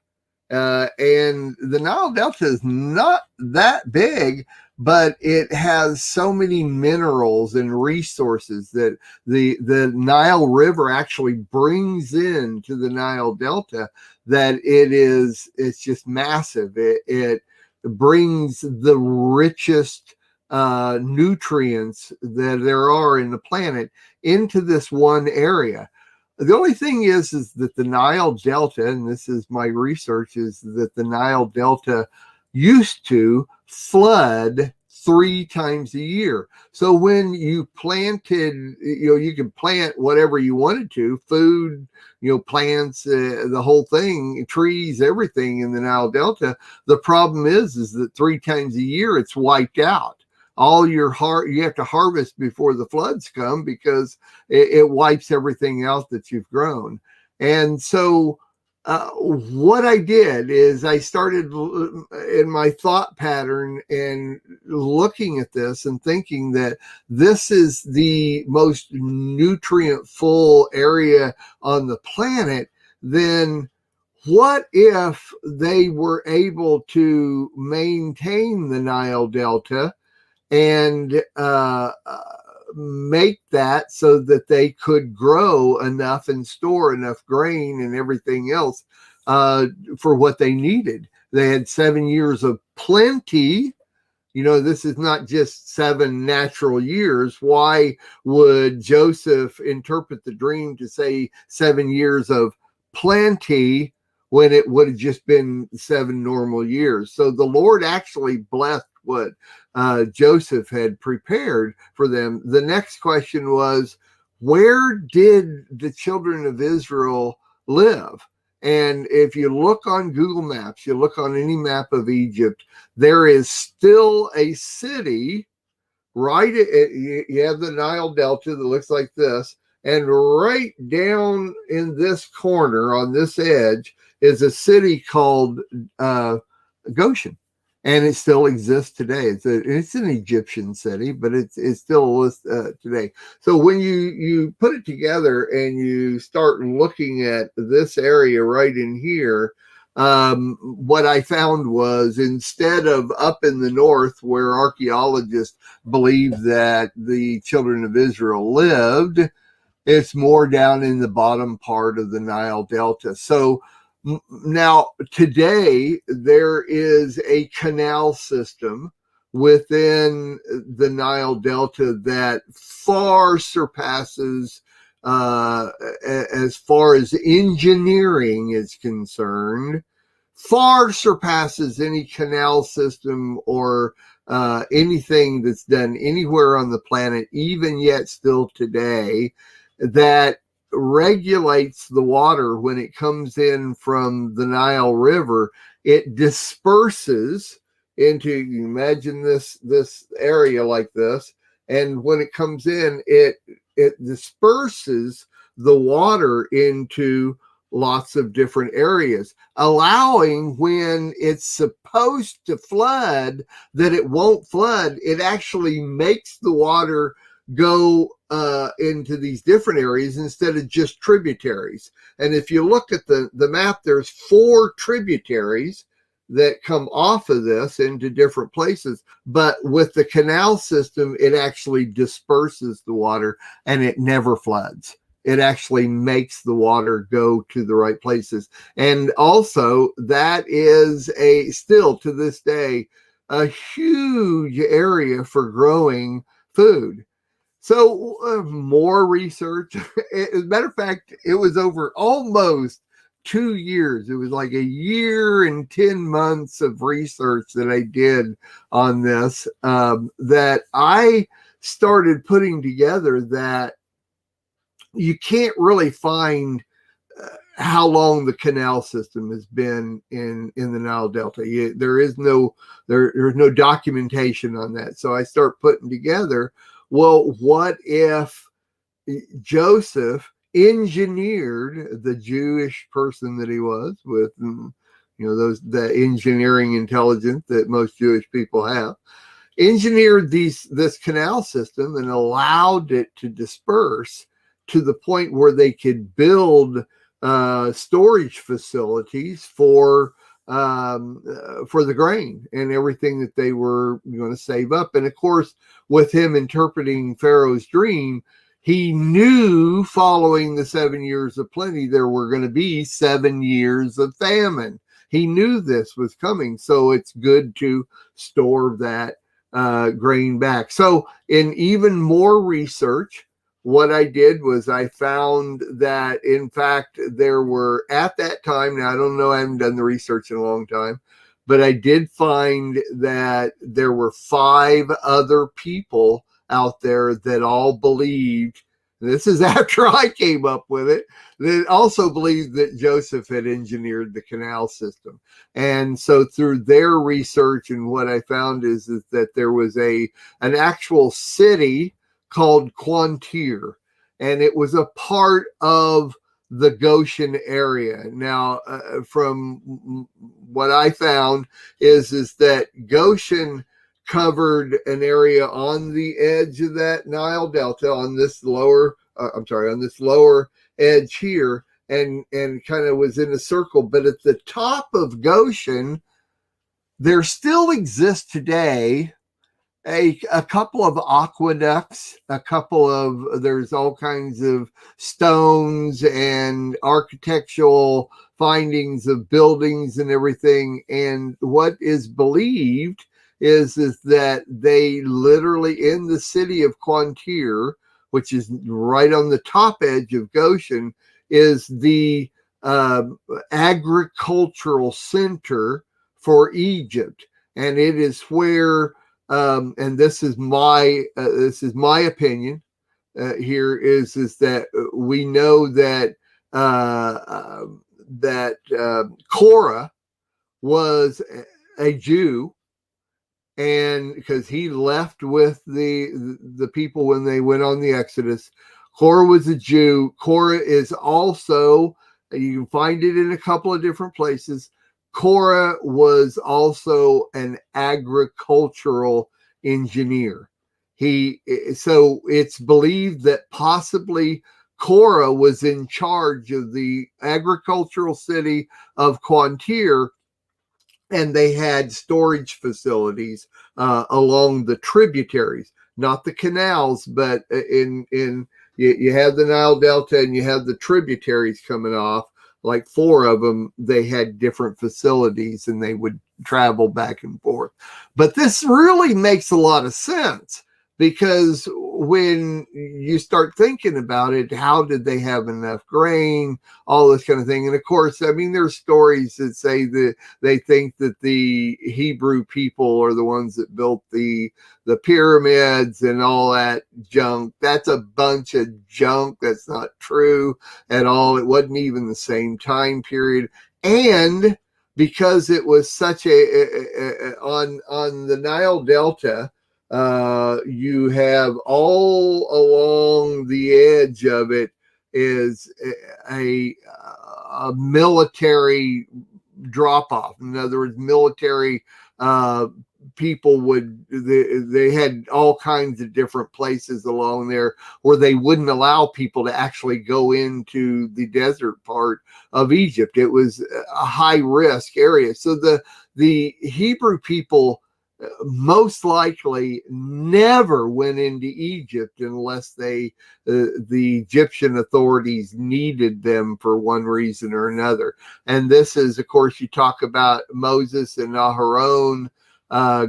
And the Nile Delta is not that big, but it has so many minerals and resources that the Nile River actually brings into the Nile Delta, that it's just massive. It brings the richest nutrients that there are in the planet into this one area. The only thing is that the Nile Delta, and this is my research, is that the Nile Delta used to flood 3 times a year. So when you planted, you could plant whatever you wanted to, food, plants, the whole thing, trees, everything in the Nile Delta. The problem is that 3 times a year it's wiped out. All you have to harvest before the floods come, because it wipes everything out that you've grown. And so what I did is I started in my thought pattern and looking at this and thinking that this is the most nutrient full area on the planet. Then what if they were able to maintain the Nile Delta and make that so that they could grow enough and store enough grain and everything else for what they needed? They had 7 years of plenty. This is not just 7 natural years. Why would Joseph interpret the dream to say 7 years of plenty when it would have just been 7 normal years? So the Lord actually blessed what Joseph had prepared for them. The next question was, where did the children of Israel live? And if you look on Google Maps, you look on any map of Egypt, there is still a city right you have the Nile Delta that looks like this, and right down in this corner on this edge is a city called Goshen. and it still exists today. It's an Egyptian city, but it's still today. So when you put it together and you start looking at this area right in here, what I found was, instead of up in the north where archaeologists believe that the children of Israel lived, it's more down in the bottom part of the Nile Delta. So now today there is a canal system within the Nile Delta that far surpasses, as far as engineering is concerned, far surpasses any canal system or anything that's done anywhere on the planet, even yet still today, that regulates the water when it comes in from the Nile River. It disperses into, you imagine this area like this, and when it comes in, it disperses the water into lots of different areas, allowing, when it's supposed to flood, that it won't flood. It actually makes the water go into these different areas instead of just tributaries. And if you look at the map, there's 4 tributaries that come off of this into different places. But with the canal system, it actually disperses the water and it never floods. It actually makes the water go to the right places. And also, that is still to this day, a huge area for growing food. So more research. As a matter of fact, it was over almost 2 years. It was like a year and 10 months of research that I did on this, that I started putting together, that you can't really find how long the canal system has been in the Nile Delta. There's no documentation on that. So I start putting together, well, what if Joseph engineered, the Jewish person that he was, with the engineering intelligence that most Jewish people have, engineered this canal system and allowed it to disperse to the point where they could build storage facilities for the grain and everything that they were going to save up. And of course, with him interpreting Pharaoh's dream, he knew, following the 7 years of plenty, there were going to be 7 years of famine. He knew this was coming, so it's good to store that grain back. So in even more research, what I did was I found that, in fact, there were, at that time, now I don't know, I haven't done the research in a long time, but I did find that there were 5 other people out there that all believed, this is after I came up with it, that also believed that Joseph had engineered the canal system. And so through their research, and what I found is that there was an actual city called Quantir, and it was a part of the Goshen area. Now, from what I found is that Goshen covered an area on the edge of that Nile Delta, on this lower edge here, and kind of was in a circle. But at the top of Goshen, there still exists today a couple of aqueducts, there's all kinds of stones and architectural findings of buildings and everything. And what is believed is that they literally, in the city of Quantir, which is right on the top edge of Goshen, is the agricultural center for Egypt. And it is where, and this is my opinion here, is that we know that Korah was a Jew, and because he left with the people when they went on the Exodus. Korah was a Jew. Korah is also, you can find it in a couple of different places, Korah was also an agricultural engineer. So it's believed that possibly Korah was in charge of the agricultural city of Quantir, and they had storage facilities along the tributaries, not the canals, but you have the Nile Delta and you have the tributaries coming off, like 4 of them. They had different facilities and they would travel back and forth. But this really makes a lot of sense, because when you start thinking about it, how did they have enough grain, all this kind of thing? And of course, I mean, there's stories that say that they think that the Hebrew people are the ones that built the pyramids and all that junk. That's a bunch of junk. That's not true at all. It wasn't even the same time period. And because it was such on the Nile Delta, you have all along the edge of it is a military drop off. In other words, military people they had all kinds of different places along there where they wouldn't allow people to actually go into the desert part of Egypt. It was a high risk area. So the Hebrew people most likely never went into Egypt unless the Egyptian authorities needed them for one reason or another. And this is, of course, you talk about Moses and Aharon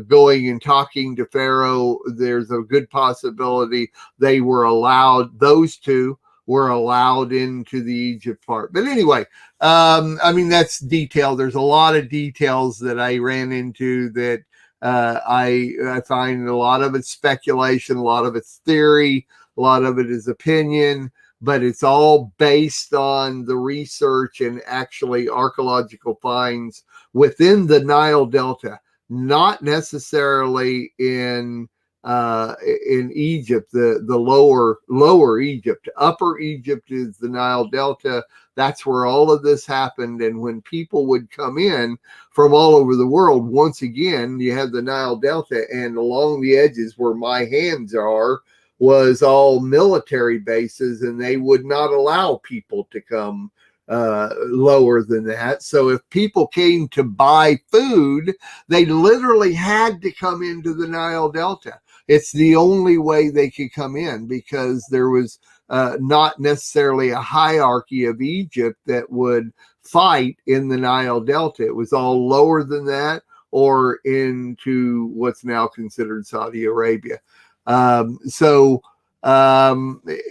going and talking to Pharaoh. There's a good possibility they were allowed, those two were allowed into the Egypt part. But anyway, I mean, that's detail. There's a lot of details that I ran into that I find a lot of it's speculation, a lot of it's theory, a lot of it is opinion, but it's all based on the research and actually archaeological finds within the Nile Delta, not necessarily in Egypt, the lower Egypt. Upper Egypt is the Nile Delta. That's where all of this happened. And when people would come in from all over the world, once again, you have the Nile Delta, and along the edges where my hands are was all military bases, and they would not allow people to come lower than that. So if people came to buy food, they literally had to come into the Nile Delta. It's the only way they could come in, because there was not necessarily a hierarchy of Egypt that would fight in the Nile Delta. It was all lower than that, or into what's now considered Saudi Arabia.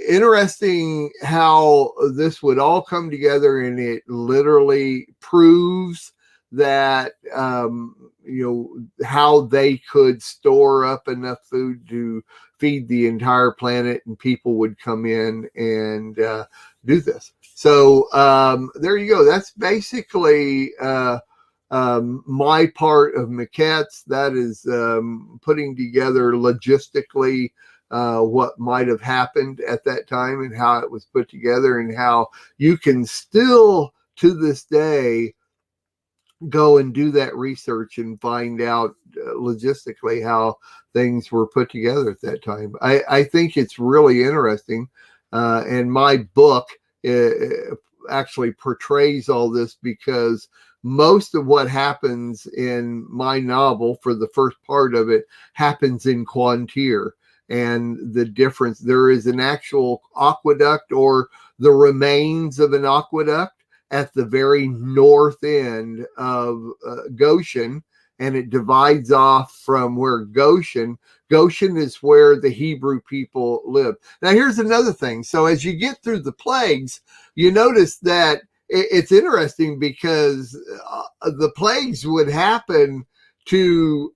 Interesting how this would all come together, and it literally proves that how they could store up enough food to feed the entire planet, and people would come in and do this. So there you go. That's basically my part of maquettes. That is putting together logistically what might have happened at that time and how it was put together, and how you can still to this day go and do that research and find out logistically how things were put together at that time. I think it's really interesting. And my book actually portrays all this, because most of what happens in my novel, for the first part of it, happens in Quantir. And the difference, there is an actual aqueduct, or the remains of an aqueduct, at the very north end of Goshen, and it divides off from where Goshen is where the Hebrew people live. Now, here's another thing. So as you get through the plagues, you notice that it's interesting, because the plagues would happen to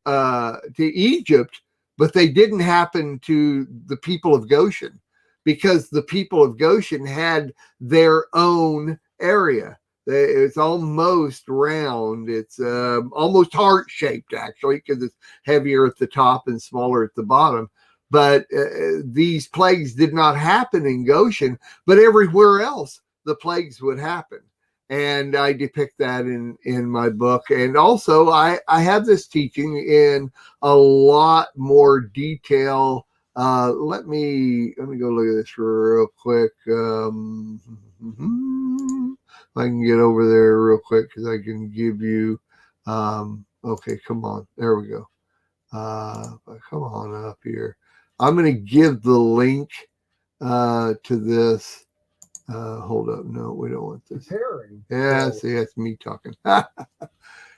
Egypt, but they didn't happen to the people of Goshen, because the people of Goshen had their own area. It's almost round. It's almost heart-shaped, actually, because it's heavier at the top and smaller at the bottom. But these plagues did not happen in Goshen, but everywhere else the plagues would happen. And I depict that in my book. And also I have this teaching in a lot more detail. Let me go look at this real quick. I can get over there real quick because I can give you, okay, come on. There we go. Come on up here. I'm going to give the link to this. Hold up. No, we don't want this. Yeah, see, that's me talking.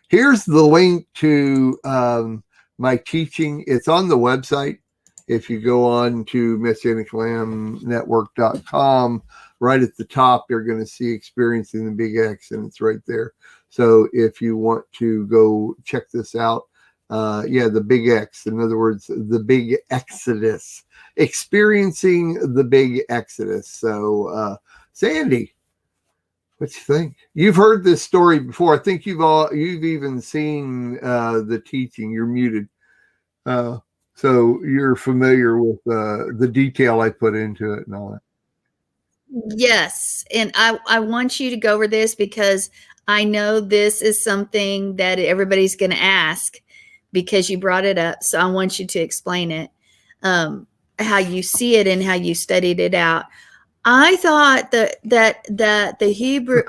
Here's the link to my teaching. It's on the website. If you go on to MessianicLambNetwork.com, right at the top, you're going to see Experiencing the Big X, and it's right there. So if you want to go check this out, the Big X, in other words, the Big Exodus, Experiencing the Big Exodus. So, Sandi, what you think? You've heard this story before. I think you've even seen the teaching. You're muted. So you're familiar with the detail I put into it and all that. Yes. And I want you to go over this because I know this is something that everybody's going to ask because you brought it up. So I want you to explain it, how you see it and how you studied it out. I thought that the Hebrew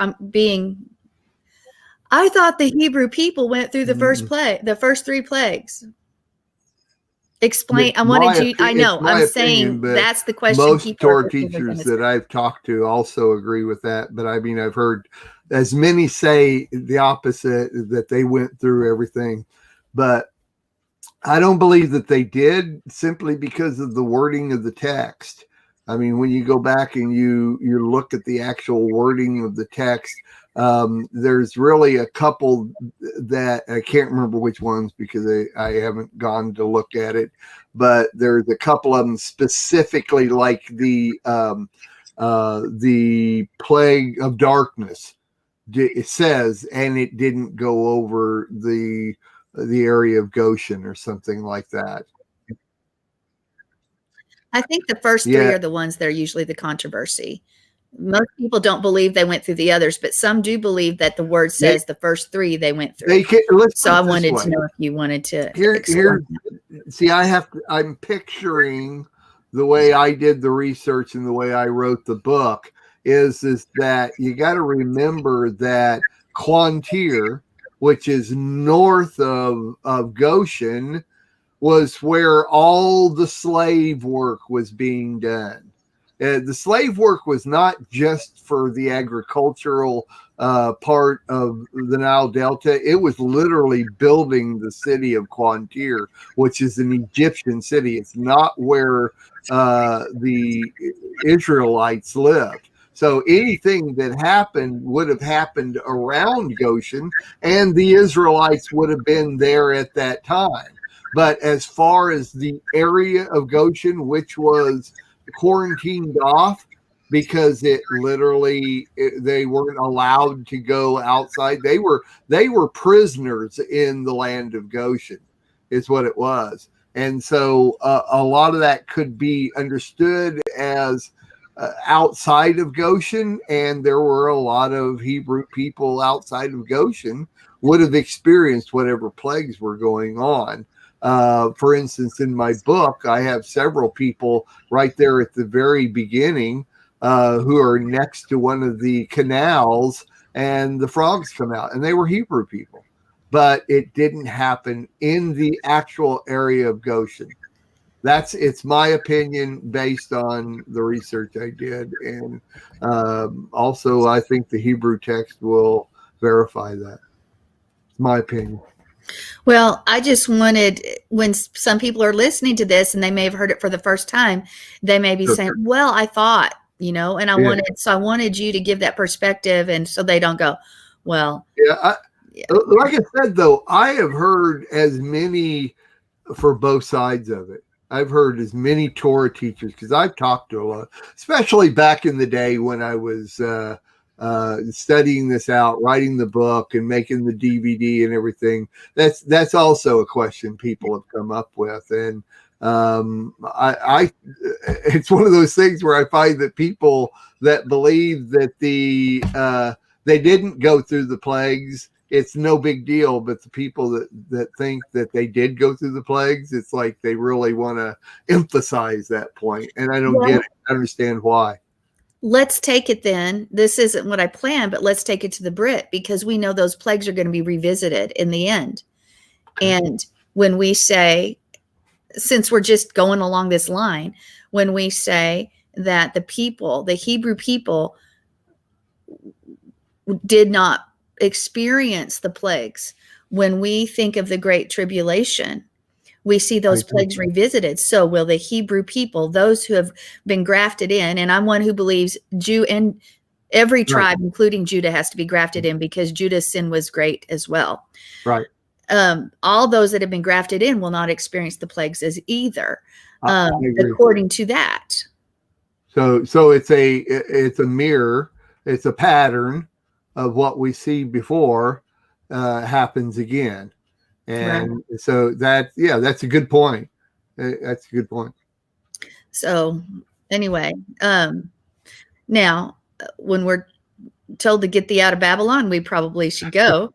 I thought the Hebrew people went through the first three plagues. Explain. I wanted you. I know. I'm saying that's the question. Most Torah teachers that I've talked to also agree with that. But I mean, I've heard as many say the opposite, that they went through everything. But I don't believe that they did, simply because of the wording of the text. I mean, when you go back and you look at the actual wording of the text, there's really a couple that I can't remember which ones because I haven't gone to look at it, but there's a couple of them specifically, like the plague of darkness. It says, and it didn't go over the area of Goshen or something like that. I think the first three are the ones that are usually the controversy. Most people don't believe they went through the others, but some do believe that the word says the first three they went through. So I wanted to know if you wanted to. I'm picturing the way I did the research and the way I wrote the book is that you got to remember that Quantir, which is north of Goshen, was where all the slave work was being done. The slave work was not just for the agricultural part of the Nile Delta. It was literally building the city of Quantir, which is an Egyptian city. It's not where the Israelites lived. So anything that happened would have happened around Goshen, and the Israelites would have been there at that time. But as far as the area of Goshen, which was quarantined off because they weren't allowed to go outside. They were prisoners in the land of Goshen, is what it was. And so a lot of that could be understood as outside of Goshen, and there were a lot of Hebrew people outside of Goshen would have experienced whatever plagues were going on. For instance, in my book, I have several people right there at the very beginning who are next to one of the canals, and the frogs come out, and they were Hebrew people. But it didn't happen in the actual area of Goshen. It's my opinion based on the research I did. And also, I think the Hebrew text will verify that. It's my opinion. Well, I just wanted, when some people are listening to this and they may have heard it for the first time, they may be saying, well, I thought, and I wanted you to give that perspective, and so they don't go, well. Like I said, though, I have heard as many for both sides of it. I've heard as many Torah teachers, because I've talked to a lot, especially back in the day when I was studying this out, writing the book and making the DVD and everything. That's also a question people have come up with. And it's one of those things where I find that people that believe that the they didn't go through the plagues, it's no big deal. But the people that think that they did go through the plagues, it's like they really want to emphasize that point. And I don't get it. I understand why. Let's take it then. This isn't what I planned, but let's take it to the Brit, because we know those plagues are going to be revisited in the end. And when we say, since we're just going along this line, when we say that the people, the Hebrew people, did not experience the plagues, when we think of the Great Tribulation, we see those plagues revisited. So will the Hebrew people, those who have been grafted in, and I'm one who believes Jew and every tribe, including Judah, has to be grafted in, because Judah's sin was great as well. Right. All those that have been grafted in will not experience the plagues as either, according to that. So it's a mirror, it's a pattern of what we see before happens again. And so that's a good point. That's a good point. So anyway, now when we're told to get thee out of Babylon, we probably should go.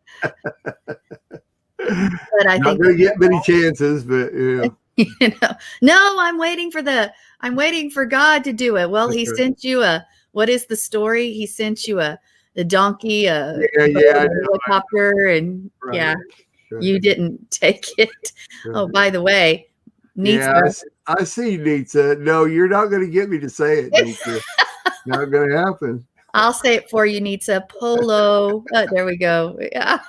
But I not think going to get many chances, but no, I'm waiting for God to do it. Well, he sent you what is the story? He sent you a donkey, a helicopter, and you didn't take it. Right. Oh, by the way, Nitsa. I see, Nitsa. No, you're not going to get me to say it, Nitsa. Not going to happen. I'll say it for you, Nitsa. Polo. There we go. Yeah.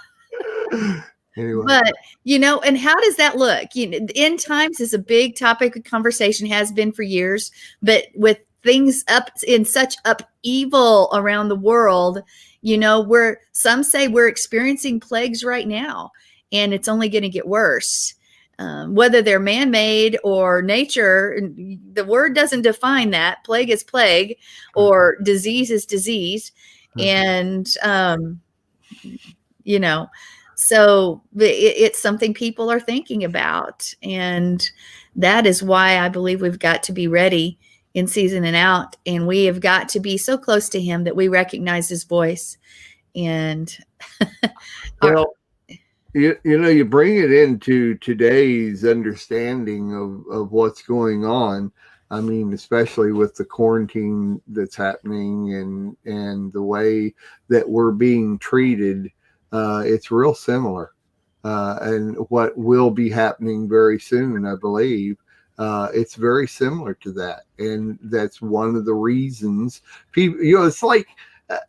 Anyway. But, and how does that look? End times is a big topic of conversation, has been for years, but with things up in such upheaval around the world, some say we're experiencing plagues right now, and it's only going to get worse. Whether they're man-made or nature, the word doesn't define that. Plague is plague, or disease is disease. And, so it's something people are thinking about. And that is why I believe we've got to be ready in season and out. And we have got to be so close to him that we recognize his voice. And you bring it into today's understanding of what's going on. I mean, especially with the quarantine that's happening and the way that we're being treated. It's real similar, and what will be happening very soon, I believe, it's very similar to that, and that's one of the reasons people. It's like,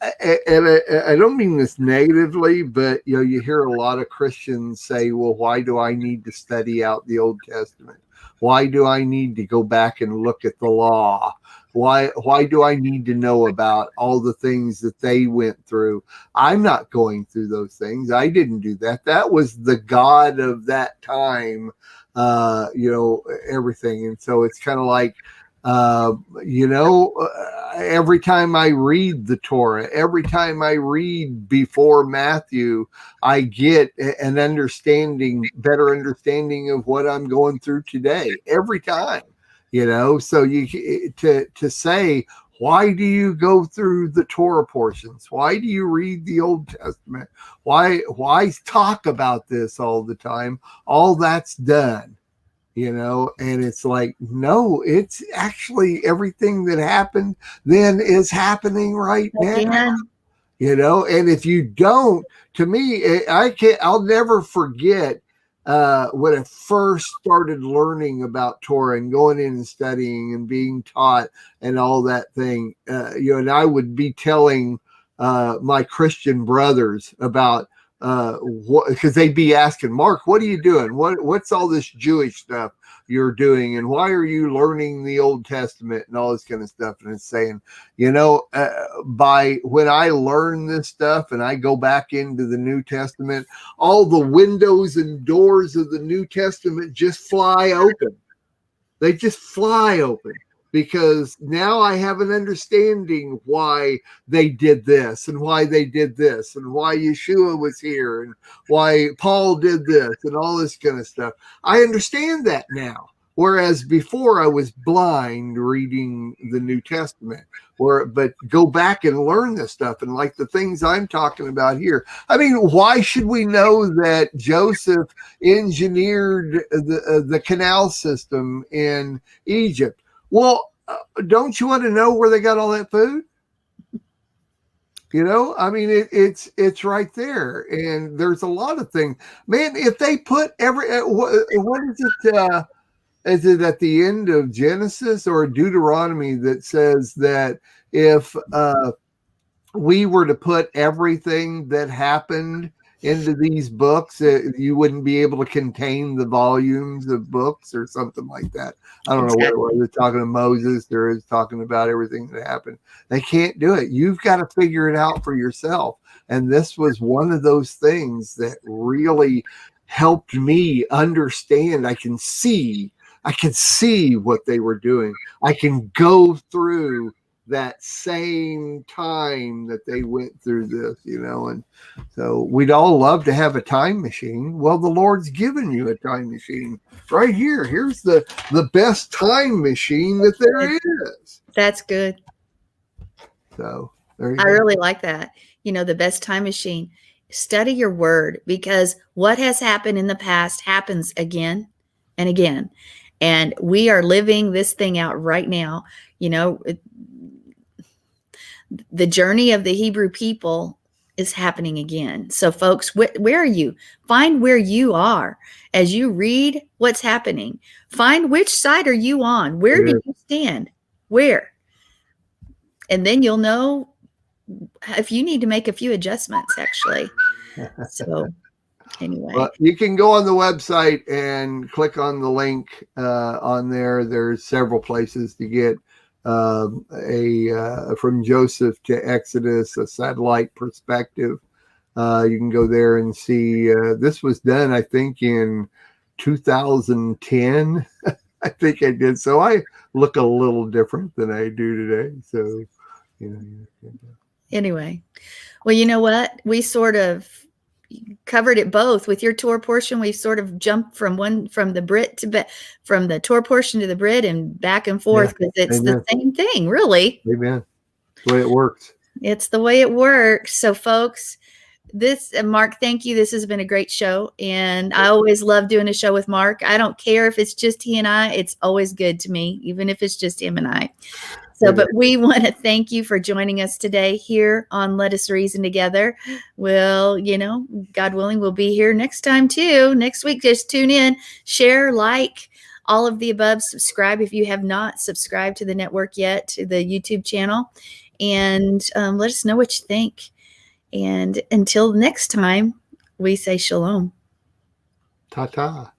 and I don't mean this negatively, but you hear a lot of Christians say, "Well, why do I need to study out the Old Testament? Why do I need to go back and look at the law? Why do I need to know about all the things that they went through? I'm not going through those things. I didn't do that. That was the God of that time, everything." And so it's kind of like, every time I read the Torah, every time I read before Matthew, I get an better understanding of what I'm going through today. Every time. So you to say, why do you go through the Torah portions? Why do you read the Old Testament? Why talk about this all the time? All that's done, and it's like, no, it's actually everything that happened then is happening right now. And if you don't, to me, I'll never forget when I first started learning about Torah and going in and studying and being taught and all that thing, and I would be telling my Christian brothers about because they'd be asking, "Mark, what are you doing? What's all this Jewish stuff you're doing, and why are you learning the Old Testament and all this kind of stuff?" And it's saying, by when I learn this stuff and I go back into the New Testament, all the windows and doors of the New Testament just fly open. They just fly open, because now I have an understanding why they did this and why they did this and why Yeshua was here and why Paul did this and all this kind of stuff. I understand that now. Whereas before I was blind reading the New Testament. But go back and learn this stuff, and like the things I'm talking about here. I mean, why should we know that Joseph engineered the canal system in Egypt? Well, don't you want to know where they got all that food? I mean, it's right there, and there's a lot of things. Man, if they put what is it? Is it at the end of Genesis or Deuteronomy that says that if we were to put everything that happened into these books, you wouldn't be able to contain the volumes of books or something like that? I don't know whether they're talking to Moses or is talking about everything that happened. They can't do it. You've got to figure it out for yourself. And this was one of those things that really helped me understand. I can see what they were doing. I can go through that same time that they went through this, and so we'd all love to have a time machine. Well, the Lord's given you a time machine right here. Here's the best time machine that there is. That's good. So there you I go. really like that. The best time machine. Study your word, because what has happened in the past happens again and again. And we are living this thing out right now. The journey of the Hebrew people is happening again. So folks, where are you? Find where you are as you read what's happening. Find which side are you on? Where do you stand? Where? And then you'll know if you need to make a few adjustments, actually. So anyway. Well, you can go on the website and click on the link on there. There's several places to get from Joseph to Exodus, a satellite perspective. You can go there and see. This was done, I think, in 2010. I think I did. So I look a little different than I do today. So, Anyway, well, you know what? We sort of covered it both with your Torah portion. We've sort of jumped from the Brit to from the Torah portion to the Brit and back and forth, because it's the same thing, really. Amen. The way it works. It's the way it works. So, folks, Mark, thank you. This has been a great show, and I always love doing a show with Mark. I don't care if it's just he and I. It's always good to me, even if it's just him and I. So, but we want to thank you for joining us today here on Let Us Reason Together. Well, God willing, we'll be here next time too. Next week, just tune in, share, like, all of the above. Subscribe if you have not subscribed to the network yet, to the YouTube channel, and let us know what you think. And until next time, we say shalom. Ta-ta.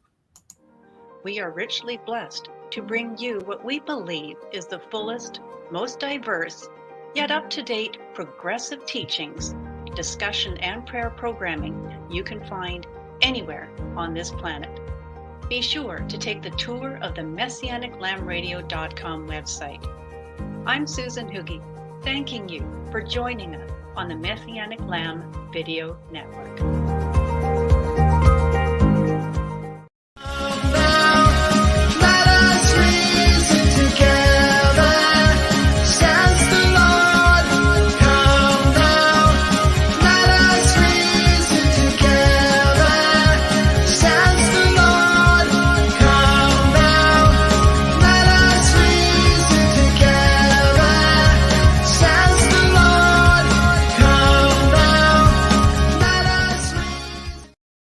We are richly blessed to bring you what we believe is the fullest, most diverse, yet up-to-date progressive teachings, discussion, and prayer programming you can find anywhere on this planet. Be sure to take the tour of the MessianicLambRadio.com website. I'm Susan Hoogie, thanking you for joining us on the Messianic Lamb Video Network.